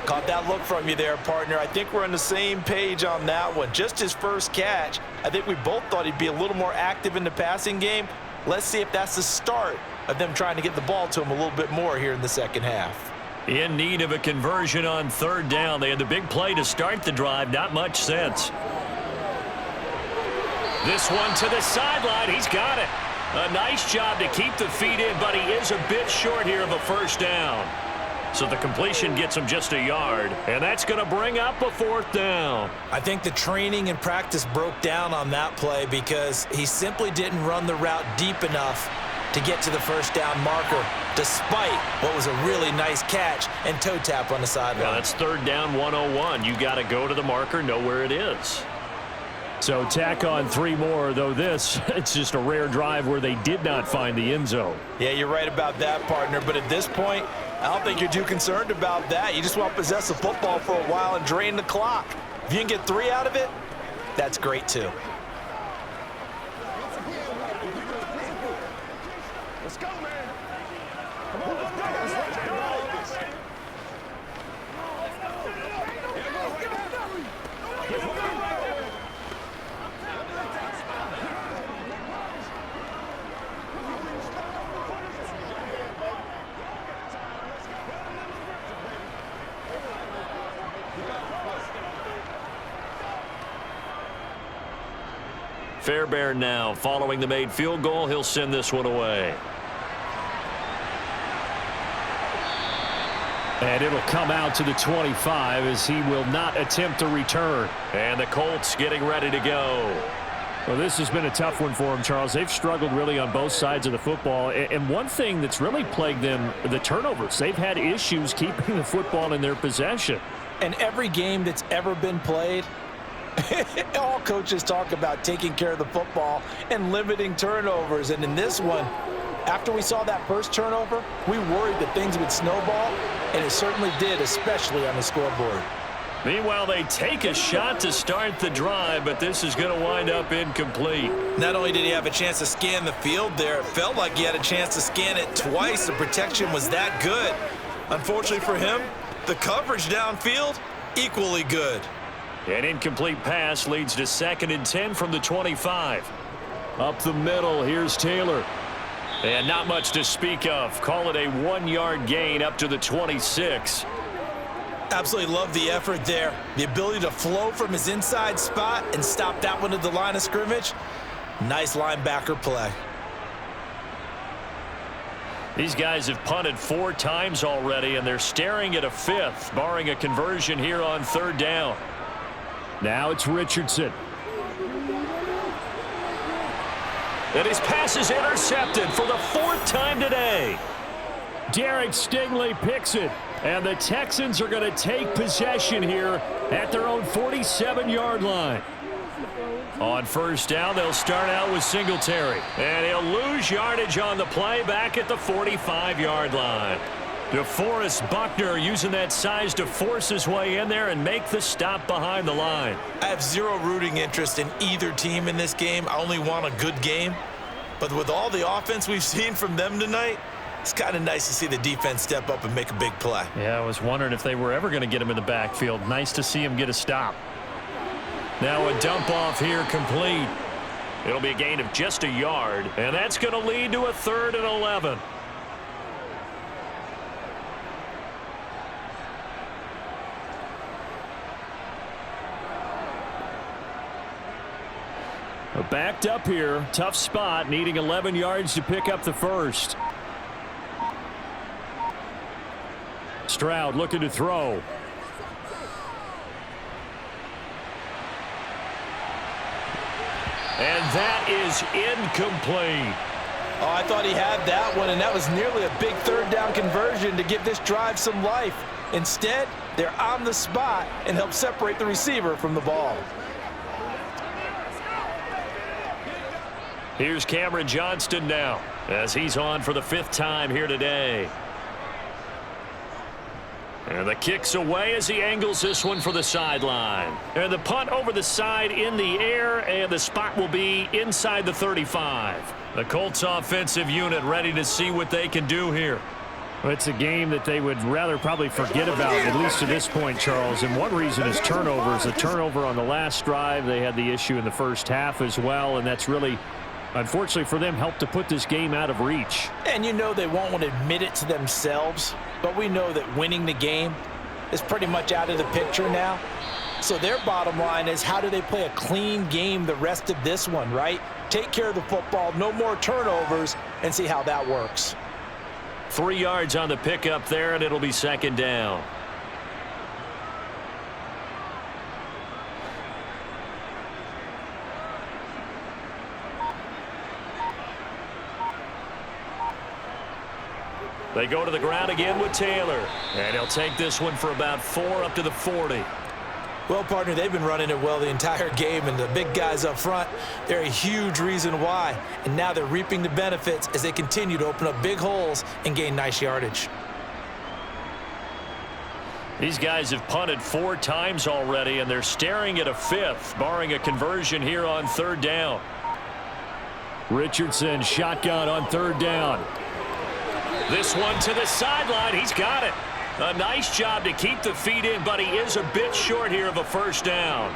Caught that look from you there, partner. I think we're on the same page on that one. Just his first catch, I think we both thought he'd be a little more active in the passing game. Let's see if that's the start of them trying to get the ball to him a little bit more here in the second half. In need of a conversion on 3rd down. They had the big play to start the drive. Not much sense. This one to the sideline. He's got it. A nice job to keep the feet in, but he is a bit short here of a 1st down. So the completion gets him just a yard, and that's going to bring up a 4th down. I think the training and practice broke down on that play because he simply didn't run the route deep enough to get to the 1st down marker, despite what was a really nice catch and toe tap on the sideline. Now that's 3rd down 101. You got to go to the marker, know where it is. So tack on 3 more, though this, it's just a rare drive where they did not find the end zone. Yeah, you're right about that, partner, but at this point, I don't think you're too concerned about that. You just want to possess the football for a while and drain the clock. If you can get 3 out of it, that's great too. Let's go, man. Come on, let's go. Let's go. Fairbairn now following the made field goal. He'll send this one away. And it'll come out to the 25 as he will not attempt to return. And the Colts getting ready to go. Well, this has been a tough one for them, Charles. They've struggled really on both sides of the football. And one thing that's really plagued them, the turnovers. They've had issues keeping the football in their possession. And every game that's ever been played, all coaches talk about taking care of the football and limiting turnovers. And in this one, after we saw that first turnover, we worried that things would snowball, and it certainly did, especially on the scoreboard. Meanwhile, they take a shot to start the drive, but this is going to wind up incomplete. Not only did he have a chance to scan the field there, it felt like he had a chance to scan it twice. The protection was that good. Unfortunately for him, the coverage downfield, equally good. An incomplete pass leads to 2nd and 10 from the 25. Up the middle, here's Taylor. And not much to speak of. Call it a 1-yard gain up to the 26. Absolutely love the effort there. The ability to flow from his inside spot and stop that one at the line of scrimmage. Nice linebacker play. These guys have punted 4 times already, and they're staring at a 5th, barring a conversion here on 3rd down. Now it's Richardson. And his pass is intercepted for the 4th time today. Derek Stingley picks it. And the Texans are going to take possession here at their own 47-yard line. On 1st down, they'll start out with Singletary. And he'll lose yardage on the play back at the 45-yard line. DeForest Buckner using that size to force his way in there and make the stop behind the line. I have zero rooting interest in either team in this game. I only want a good game. But with all the offense we've seen from them tonight, it's kind of nice to see the defense step up and make a big play. Yeah, I was wondering if they were ever going to get him in the backfield. Nice to see him get a stop. Now a dump off here complete. It'll be a gain of just a yard, and that's going to lead to a 3rd and 11. Backed up here, tough spot, needing 11 yards to pick up the 1st. Stroud looking to throw. And that is incomplete. Oh, I thought he had that one, and that was nearly a big third down conversion to give this drive some life. Instead, they're on the spot and help separate the receiver from the ball. Here's Cameron Johnston now as he's on for the 5th time here today. And the kick's away as he angles this one for the sideline. And the punt over the side in the air, and the spot will be inside the 35. The Colts offensive unit ready to see what they can do here. Well, it's a game that they would rather probably forget about, at least to this point, Charles. And one reason is turnovers. A turnover on the last drive. They had the issue in the first half as well, and that's really, unfortunately for them, helped to put this game out of reach. And you know they won't want to admit it to themselves, but we know that winning the game is pretty much out of the picture now. So their bottom line is, how do they play a clean game the rest of this one, right? Take care of the football, no more turnovers, and see how that works. 3 yards on the pickup there, and it'll be 2nd down. They go to the ground again with Taylor. And he'll take this one for about 4 up to the 40. Well, partner, they've been running it well the entire game, and the big guys up front, they're a huge reason why. And now they're reaping the benefits as they continue to open up big holes and gain nice yardage. These guys have punted 4 times already, and they're staring at a 5th, barring a conversion here on 3rd down. Richardson shotgun on 3rd down. This one to the sideline. He's got it. A nice job to keep the feet in, but he is a bit short here of a 1st down.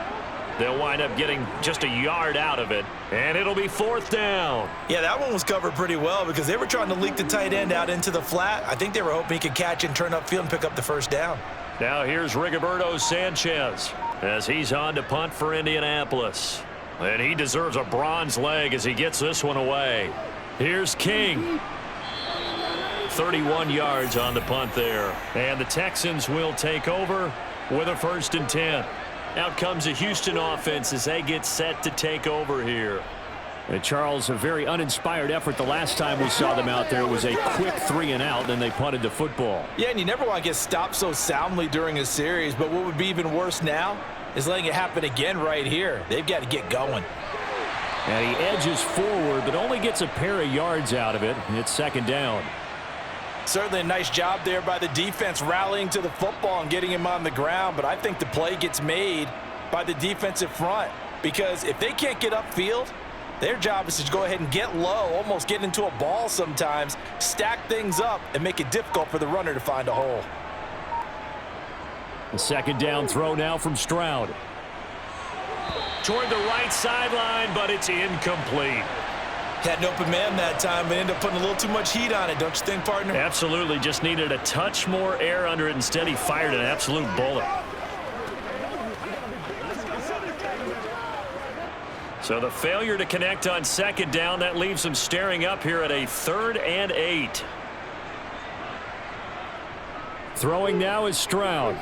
They'll wind up getting just a yard out of it, and it'll be 4th down. Yeah, that one was covered pretty well because they were trying to leak the tight end out into the flat. I think they were hoping he could catch and turn upfield and pick up the 1st down. Now here's Rigoberto Sanchez as he's on to punt for Indianapolis. And he deserves a bronze leg as he gets this one away. Here's King. 31 yards on the punt there. And the Texans will take over with a 1st and 10. Out comes the Houston offense as they get set to take over here. And Charles, a very uninspired effort the last time we saw them out there. It was a quick 3 and out, then they punted the football. Yeah, and you never want to get stopped so soundly during a series, but what would be even worse now is letting it happen again right here. They've got to get going. And he edges forward, but only gets a pair of yards out of it. It's 2nd down. Certainly a nice job there by the defense rallying to the football and getting him on the ground, but I think the play gets made by the defensive front because if they can't get upfield, their job is to go ahead and get low, almost get into a ball sometimes, stack things up, and make it difficult for the runner to find a hole. The 2nd down throw now from Stroud. Toward the right sideline, but it's incomplete. Had an open man that time, but ended up putting a little too much heat on it, don't you think, partner? Absolutely. Just needed a touch more air under it. Instead, he fired an absolute bullet. So the failure to connect on 2nd down, that leaves them staring up here at a 3rd and 8. Throwing now is Stroud.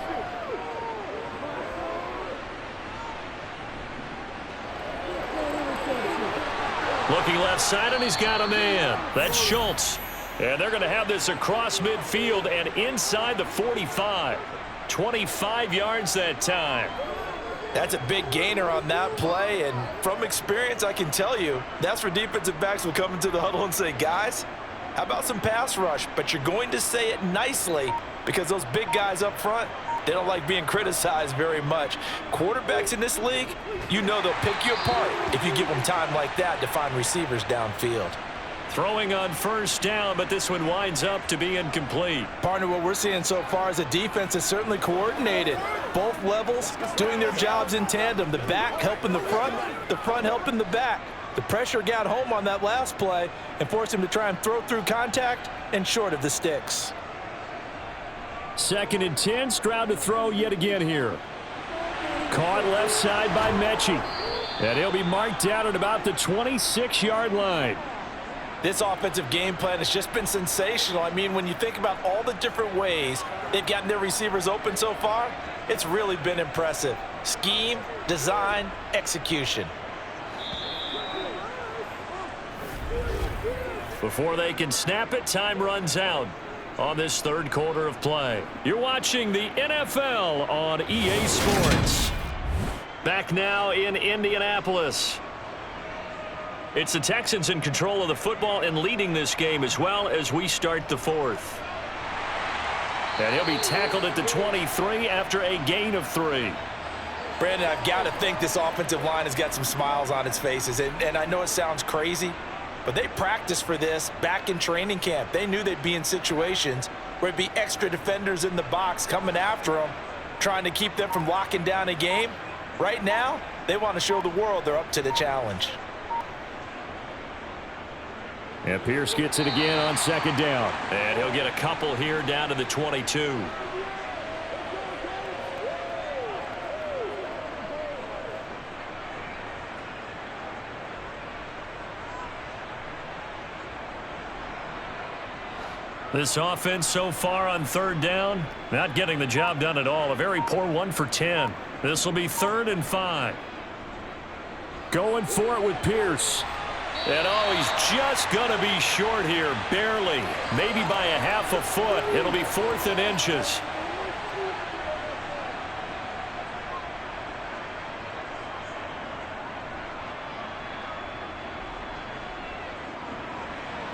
Looking left side, and he's got a man. That's Schultz. And they're going to have this across midfield and inside the 45. 25 yards that time. That's a big gainer on that play, and from experience, I can tell you, that's where defensive backs will come into the huddle and say, guys, how about some pass rush? But you're going to say it nicely because those big guys up front, they don't like being criticized very much. Quarterbacks in this league, you know they'll pick you apart if you give them time like that to find receivers downfield. Throwing on 1st down, but this one winds up to be incomplete. Partner, what we're seeing so far is a defense is certainly coordinated. Both levels doing their jobs in tandem. The back helping the front helping the back. The pressure got home on that last play and forced him to try and throw through contact and short of the sticks. 2nd and 10, Stroud to throw yet again here. Caught left side by Mechie. And he'll be marked out at about the 26-yard line. This offensive game plan has just been sensational. I mean, when you think about all the different ways they've gotten their receivers open so far, it's really been impressive. Scheme, design, execution. Before they can snap it, time runs out on this third quarter of play. You're watching the NFL on EA Sports. Back now in Indianapolis. It's the Texans in control of the football and leading this game as well as we start the fourth. And he'll be tackled at the 23 after a gain of 3. Brandon, I've got to think this offensive line has got some smiles on its faces. And I know it sounds crazy, but they practiced for this back in training camp. They knew they'd be in situations where it'd be extra defenders in the box coming after them, trying to keep them from locking down a game. Right now, they want to show the world they're up to the challenge. And Pierce gets it again on second down. And he'll get a couple here down to the 22. This offense so far on third down, not getting the job done at all. A very poor 1 for 10. This will be 3rd and 5. Going for it with Pierce. And oh, he's just going to be short here, barely. Maybe by a half a foot. It'll be 4th and inches.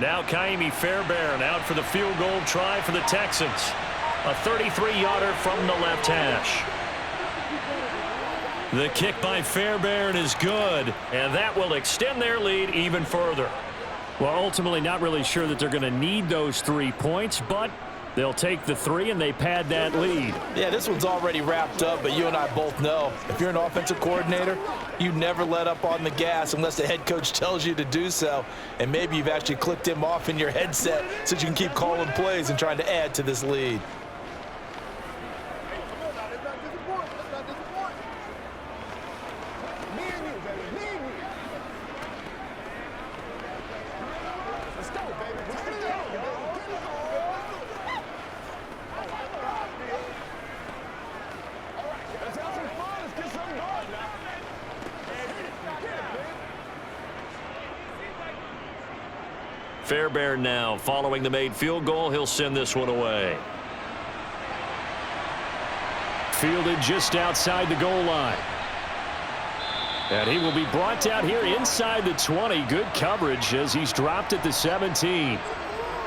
Now Kaimi Fairbairn out for the field goal try for the Texans. A 33-yarder from the left hash. The kick by Fairbairn is good, and that will extend their lead even further. Well, ultimately not really sure that they're going to need those 3 points, but they'll take the 3 and they pad that lead. Yeah, this one's already wrapped up, but you and I both know if you're an offensive coordinator, you never let up on the gas unless the head coach tells you to do so. And maybe you've actually clicked him off in your headset so you can keep calling plays and trying to add to this lead. Fairbairn now following the made field goal. He'll send this one away. Fielded just outside the goal line. And he will be brought down here inside the 20. Good coverage as he's dropped at the 17.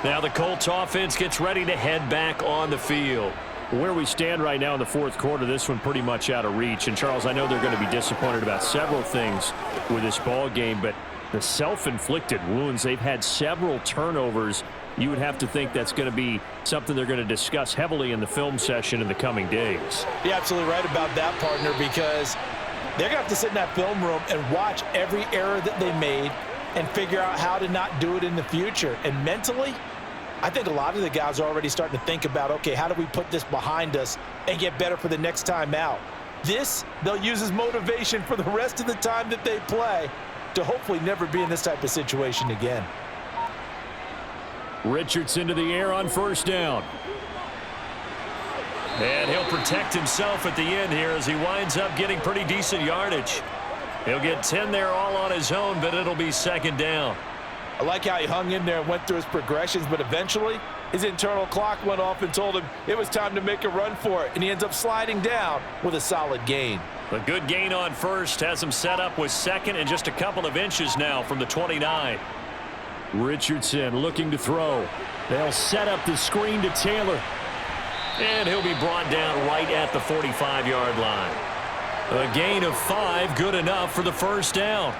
Now the Colts offense gets ready to head back on the field. Where we stand right now in the fourth quarter, this one pretty much out of reach. And, Charles, I know they're going to be disappointed about several things with this ball game, but the self-inflicted wounds, they've had several turnovers. You would have to think that's going to be something they're going to discuss heavily in the film session in the coming days. You're absolutely right about that, partner, because they're going to have to sit in that film room and watch every error that they made and figure out how to not do it in the future. And mentally, I think a lot of the guys are already starting to think about, okay, how do we put this behind us and get better for the next time out? This, they'll use as motivation for the rest of the time that they play to hopefully never be in this type of situation again. Richardson to the air on first down. And he'll protect himself at the end here as he winds up getting pretty decent yardage. He'll get 10 there all on his own, but it'll be 2nd down. I like how he hung in there and went through his progressions, but eventually his internal clock went off and told him it was time to make a run for it, and he ends up sliding down with a solid gain. A good gain on first has him set up with 2nd and just a couple of inches now from the 29. Richardson looking to throw. They'll set up the screen to Taylor. And he'll be brought down right at the 45-yard line. A gain of 5, good enough for the first down.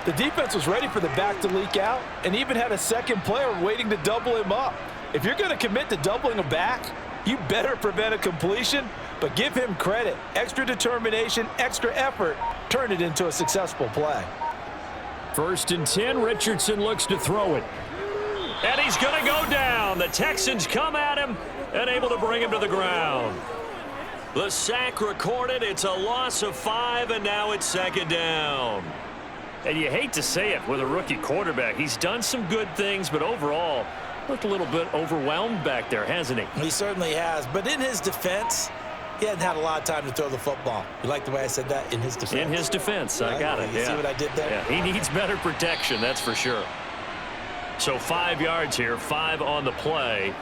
The defense was ready for the back to leak out and even had a second player waiting to double him up. If you're going to commit to doubling a back, you better prevent a completion, but give him credit. Extra determination, extra effort, turned it into a successful play. 1st and 10, Richardson looks to throw it. And he's going to go down. The Texans come at him and able to bring him to the ground. The sack recorded. It's a loss of 5, and now it's 2nd down. And you hate to say it with a rookie quarterback. He's done some good things, but overall, looked a little bit overwhelmed back there, hasn't he? He certainly has. But in his defense, he hadn't had a lot of time to throw the football. You like the way I said that? In his defense. In his defense. I got it. You see what I did there? Yeah, he needs better protection, that's for sure. So 5 yards here, 5 on the play.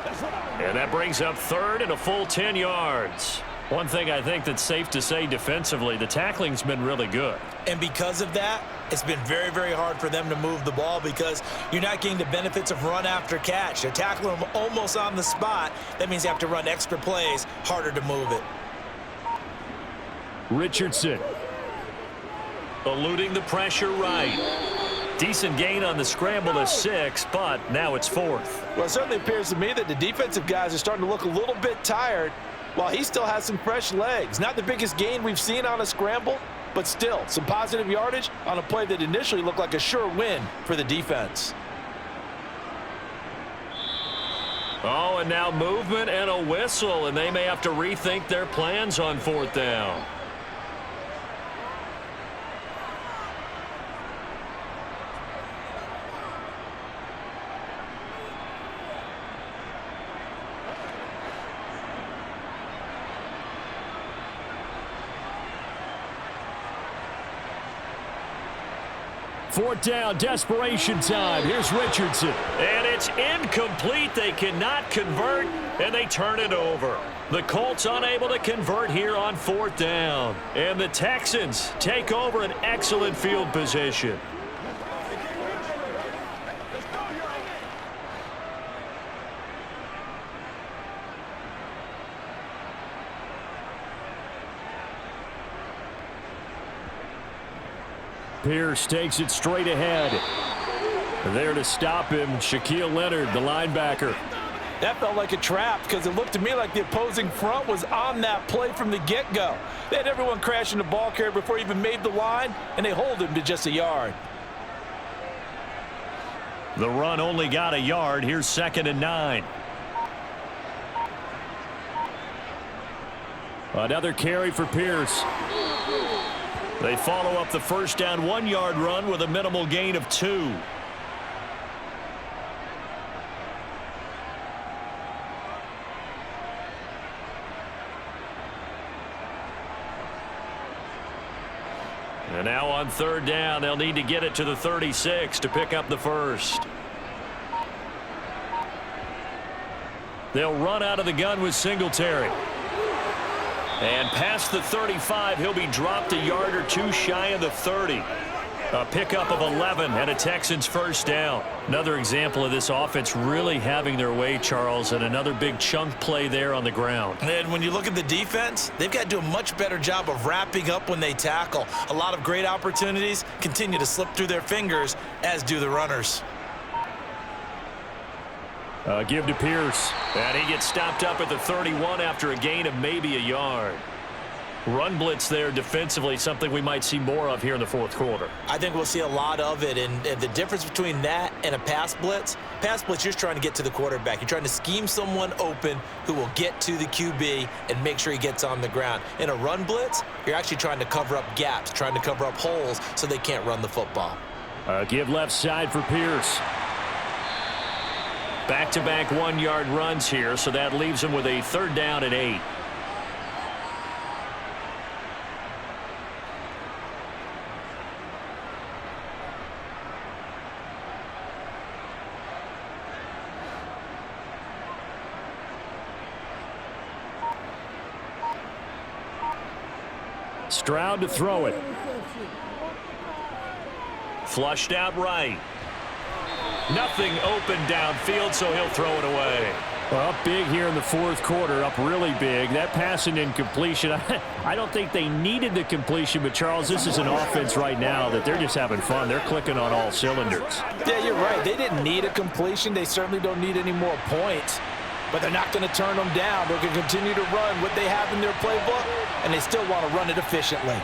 And that brings up third and a full 10 yards. One thing I think that's safe to say defensively, the tackling's been really good. And because of that, it's been very, very hard for them to move the ball because you're not getting the benefits of run after catch. They're tackling them almost on the spot. That means you have to run extra plays, harder to move it. Richardson. Eluding the pressure right. Decent gain on the scramble to 6, but now it's 4th. Well, it certainly appears to me that the defensive guys are starting to look a little bit tired while he still has some fresh legs. Not the biggest gain we've seen on a scramble, but still some positive yardage on a play that initially looked like a sure win for the defense. Oh, and now movement and a whistle, and they may have to rethink their plans on 4th down. Fourth down, desperation time. Here's Richardson. And it's incomplete. They cannot convert, and they turn it over. The Colts unable to convert here on 4th down. And the Texans take over an excellent field position. Pierce takes it straight ahead. There to stop him, Shaquille Leonard, the linebacker. That felt like a trap because it looked to me like the opposing front was on that play from the get-go. They had everyone crashing the ball carrier before he even made the line, and they hold him to just a yard. The run only got a yard. Here's 2nd and 9. Another carry for Pierce. They follow up the first down 1-yard run with a minimal gain of 2. And now on 3rd down, they'll need to get it to the 36 to pick up the first. They'll run out of the gun with Singletary. And past the 35, he'll be dropped a yard or 2 shy of the 30. A pickup of 11 and a Texans first down. Another example of this offense really having their way, Charles, and another big chunk play there on the ground. And when you look at the defense, they've got to do a much better job of wrapping up when they tackle. A lot of great opportunities continue to slip through their fingers, as do the runners. Give to Pierce. And he gets stopped up at the 31 after a gain of maybe a yard. Run blitz there defensively, something we might see more of here in the 4th quarter. I think we'll see a lot of it, and the difference between that and a pass blitz, you're just trying to get to the quarterback. You're trying to scheme someone open who will get to the QB and make sure he gets on the ground. In a run blitz, you're actually trying to cover up gaps, trying to cover up holes so they can't run the football. Give left side for Pierce. Back-to-back 1-yard runs here, so that leaves him with a 3rd down and 8. Stroud to throw it. Flushed out right. Nothing open downfield, so he'll throw it away. Well, up big here in the 4th quarter, up really big. That pass and incompletion, I don't think they needed the completion, but Charles, this is an offense right now that they're just having fun. They're clicking on all cylinders. Yeah, you're right. They didn't need a completion. They certainly don't need any more points, but they're not going to turn them down. They're going to continue to run what they have in their playbook, and they still want to run it efficiently.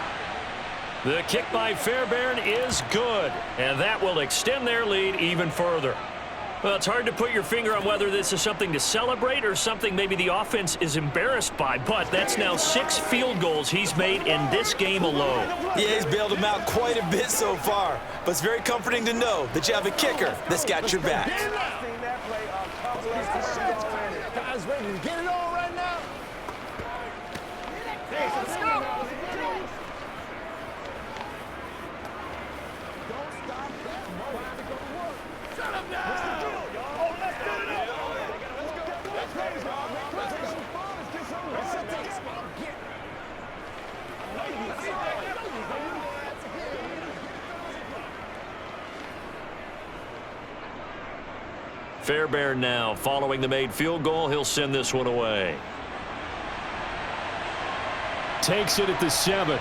The kick by Fairbairn is good, and that will extend their lead even further. Well, it's hard to put your finger on whether this is something to celebrate or something maybe the offense is embarrassed by, but that's now 6 field goals he's made in this game alone. Yeah, he's bailed them out quite a bit so far, but it's very comforting to know that you have a kicker that's got your back. Guys ready to get it on right now? Hey, let's go. Don't stop that. Shut up now. Fairbairn now following the made field goal. He'll send this one away. Takes it at the 7.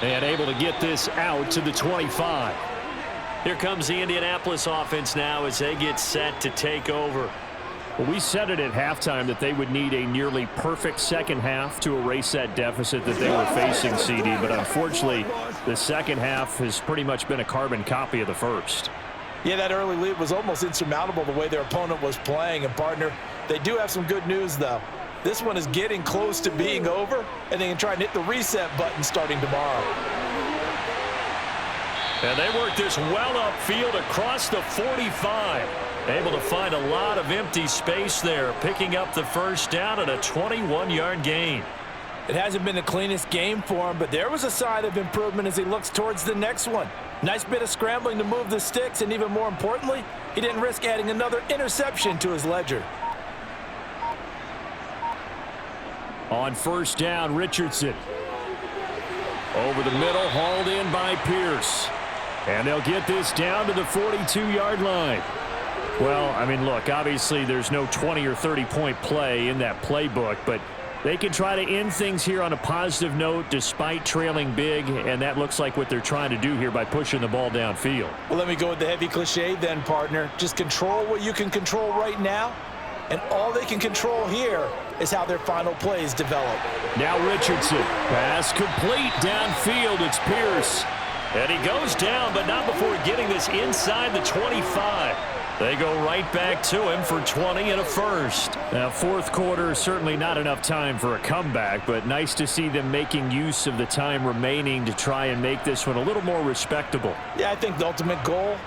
And able to get this out to the 25. Here comes the Indianapolis offense now as they get set to take over. Well, we said it at halftime that they would need a nearly perfect second half to erase that deficit that they were facing, CD. But unfortunately, the second half has pretty much been a carbon copy of the first. Yeah, that early lead was almost insurmountable the way their opponent was playing. And, partner, they do have some good news, though. This one is getting close to being over, and they can try and hit the reset button starting tomorrow. And they work this well upfield across the 45. Able to find a lot of empty space there, picking up the first down and a 21-yard gain. It hasn't been the cleanest game for him, but there was a sign of improvement as he looks towards the next one. Nice bit of scrambling to move the sticks, and even more importantly, he didn't risk adding another interception to his ledger. On first down, Richardson. Over the middle, hauled in by Pierce. And they'll get this down to the 42-yard line. Well, I mean, look, obviously there's no 20 or 30-point play in that playbook, but they can try to end things here on a positive note despite trailing big, and that looks like what they're trying to do here by pushing the ball downfield. Well, let me go with the heavy cliche then, partner. Just control what you can control right now, and all they can control here is how their final plays develop. Now Richardson, pass complete downfield. It's Pierce. And he goes down, but not before getting this inside the 25. They go right back to him for 20 and a first. Now, fourth quarter, certainly not enough time for a comeback, but nice to see them making use of the time remaining to try and make this one a little more respectable. Yeah, I think the ultimate goal,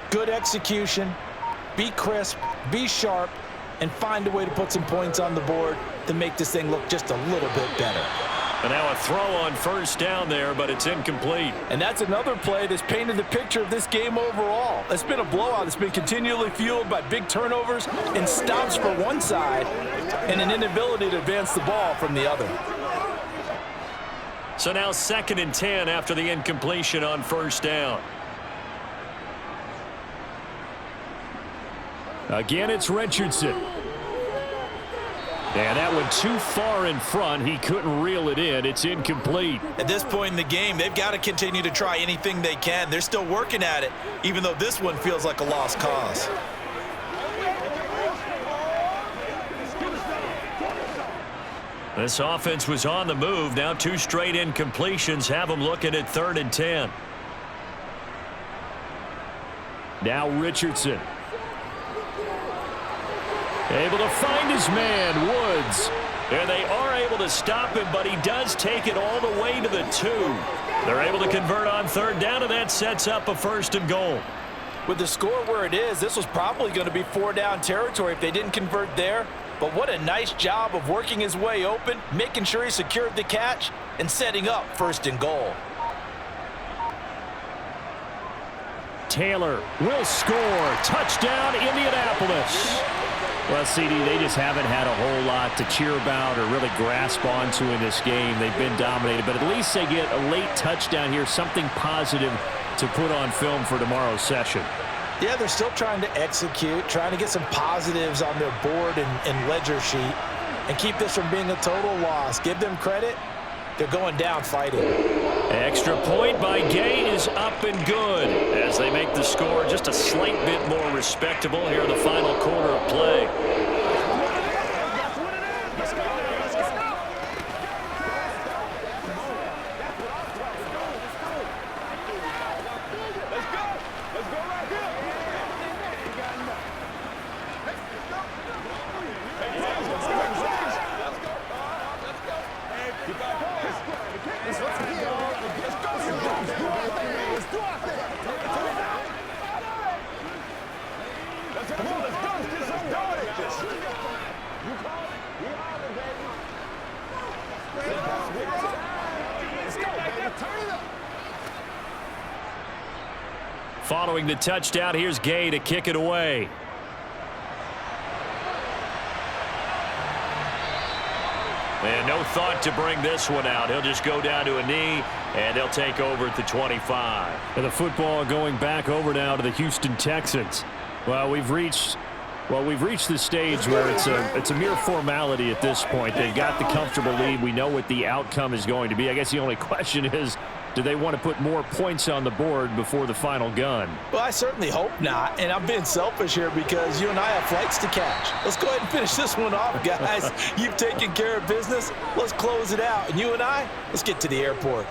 good execution, be crisp, be sharp, and find a way to put some points on the board to make this thing look just a little bit better. And now a throw on first down there, but it's incomplete. And that's another play that's painted the picture of this game overall. It's been a blowout. It's been continually fueled by big turnovers and stops for one side and an inability to advance the ball from the other. So now 2nd and 10 after the incompletion on first down. Again, it's Richardson. And that one too far in front. He couldn't reel it in. It's incomplete. At this point in the game, they've got to continue to try anything they can. They're still working at it, even though this one feels like a lost cause. This offense was on the move. Now 2 straight incompletions have them looking at 3rd and 10. Now Richardson. Able to find his man, Woods. And they are able to stop him, but he does take it all the way to the 2. They're able to convert on 3rd down, and that sets up a 1st and goal. With the score where it is, this was probably going to be 4-down territory if they didn't convert there. But what a nice job of working his way open, making sure he secured the catch, and setting up 1st and goal. Taylor will score. Touchdown, Indianapolis. Well, CD, they just haven't had a whole lot to cheer about or really grasp onto in this game. They've been dominated, but at least they get a late touchdown here, something positive to put on film for tomorrow's session. Yeah, they're still trying to execute, trying to get some positives on their board and ledger sheet and keep this from being a total loss. Give them credit. They're going down fighting. Extra point by Gay is up and good as they make the score just a slight bit more respectable here in the final quarter of play. Following the touchdown, here's Gay to kick it away. thought to bring this one out. He'll just go down to a knee, and they'll take over at the 25. And the football going back over now to the Houston Texans. Well, we've reached the stage where it's a mere formality at this point. They've got the comfortable lead. We know what the outcome is going to be. I guess the only question is, do they want to put more points on the board before the final gun? Well, I certainly hope not, and I'm being selfish here because you and I have flights to catch. Let's go ahead and finish this one off, guys. You've taken care of business. Let's close it out, and you and I, let's get to the airport.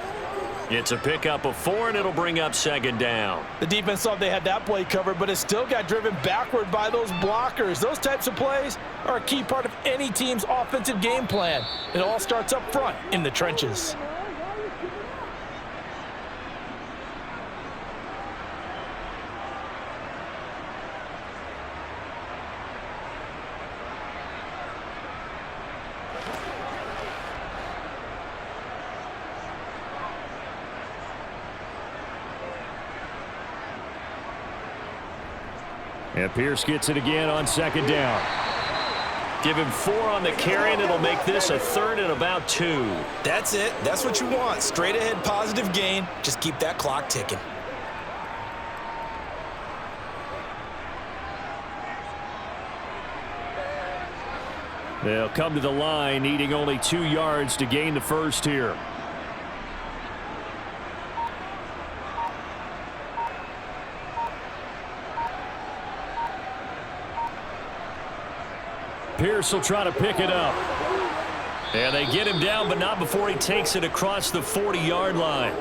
It's a pickup of 4, and it'll bring up 2nd down. The defense thought they had that play covered, but it still got driven backward by those blockers. Those types of plays are a key part of any team's offensive game plan. It all starts up front in the trenches. And Pierce gets it again on 2nd down. Give him 4 on the carry, and it'll make this a 3rd and about 2. That's it. That's what you want. Straight ahead positive gain. Just keep that clock ticking. They'll come to the line, needing only 2 yards to gain the first here. Pierce will try to pick it up. And they get him down, but not before he takes it across the 40-yard line.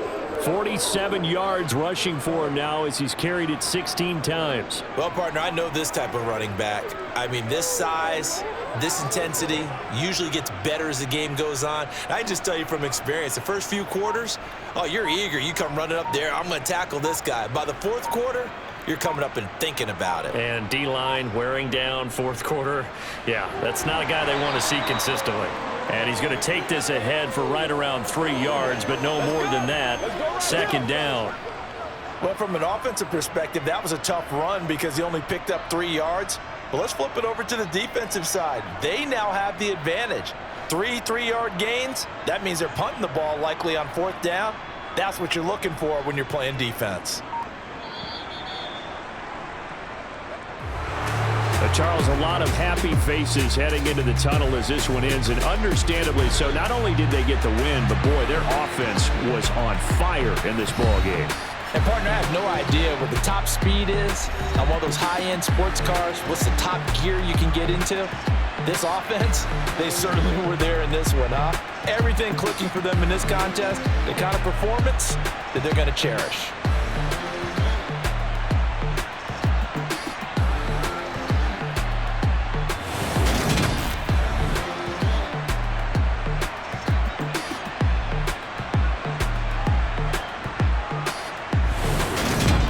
47 yards rushing for him now as he's carried it 16 times. Well, partner, I know this type of running back. I mean, this size, this intensity usually gets better as the game goes on. I can just tell you from experience, the first few quarters, oh, you're eager. You come running up there, I'm going to tackle this guy. By the 4th quarter, you're coming up and thinking about it. And D-line wearing down 4th quarter. Yeah, that's not a guy they want to see consistently. And he's going to take this ahead for right around 3 yards, but no more than that. 2nd down. Well, from an offensive perspective, that was a tough run because he only picked up 3 yards. But let's flip it over to the defensive side. They now have the advantage. 3 3-yard gains. That means they're punting the ball likely on 4th down. That's what you're looking for when you're playing defense. Charles, a lot of happy faces heading into the tunnel as this one ends, and understandably so. Not only did they get the win, but boy, their offense was on fire in this ball game. And partner, I have no idea what the top speed is on one of those high-end sports cars. What's the top gear you can get into? This offense, they certainly were there in this one, huh? Everything clicking for them in this contest, the kind of performance that they're going to cherish.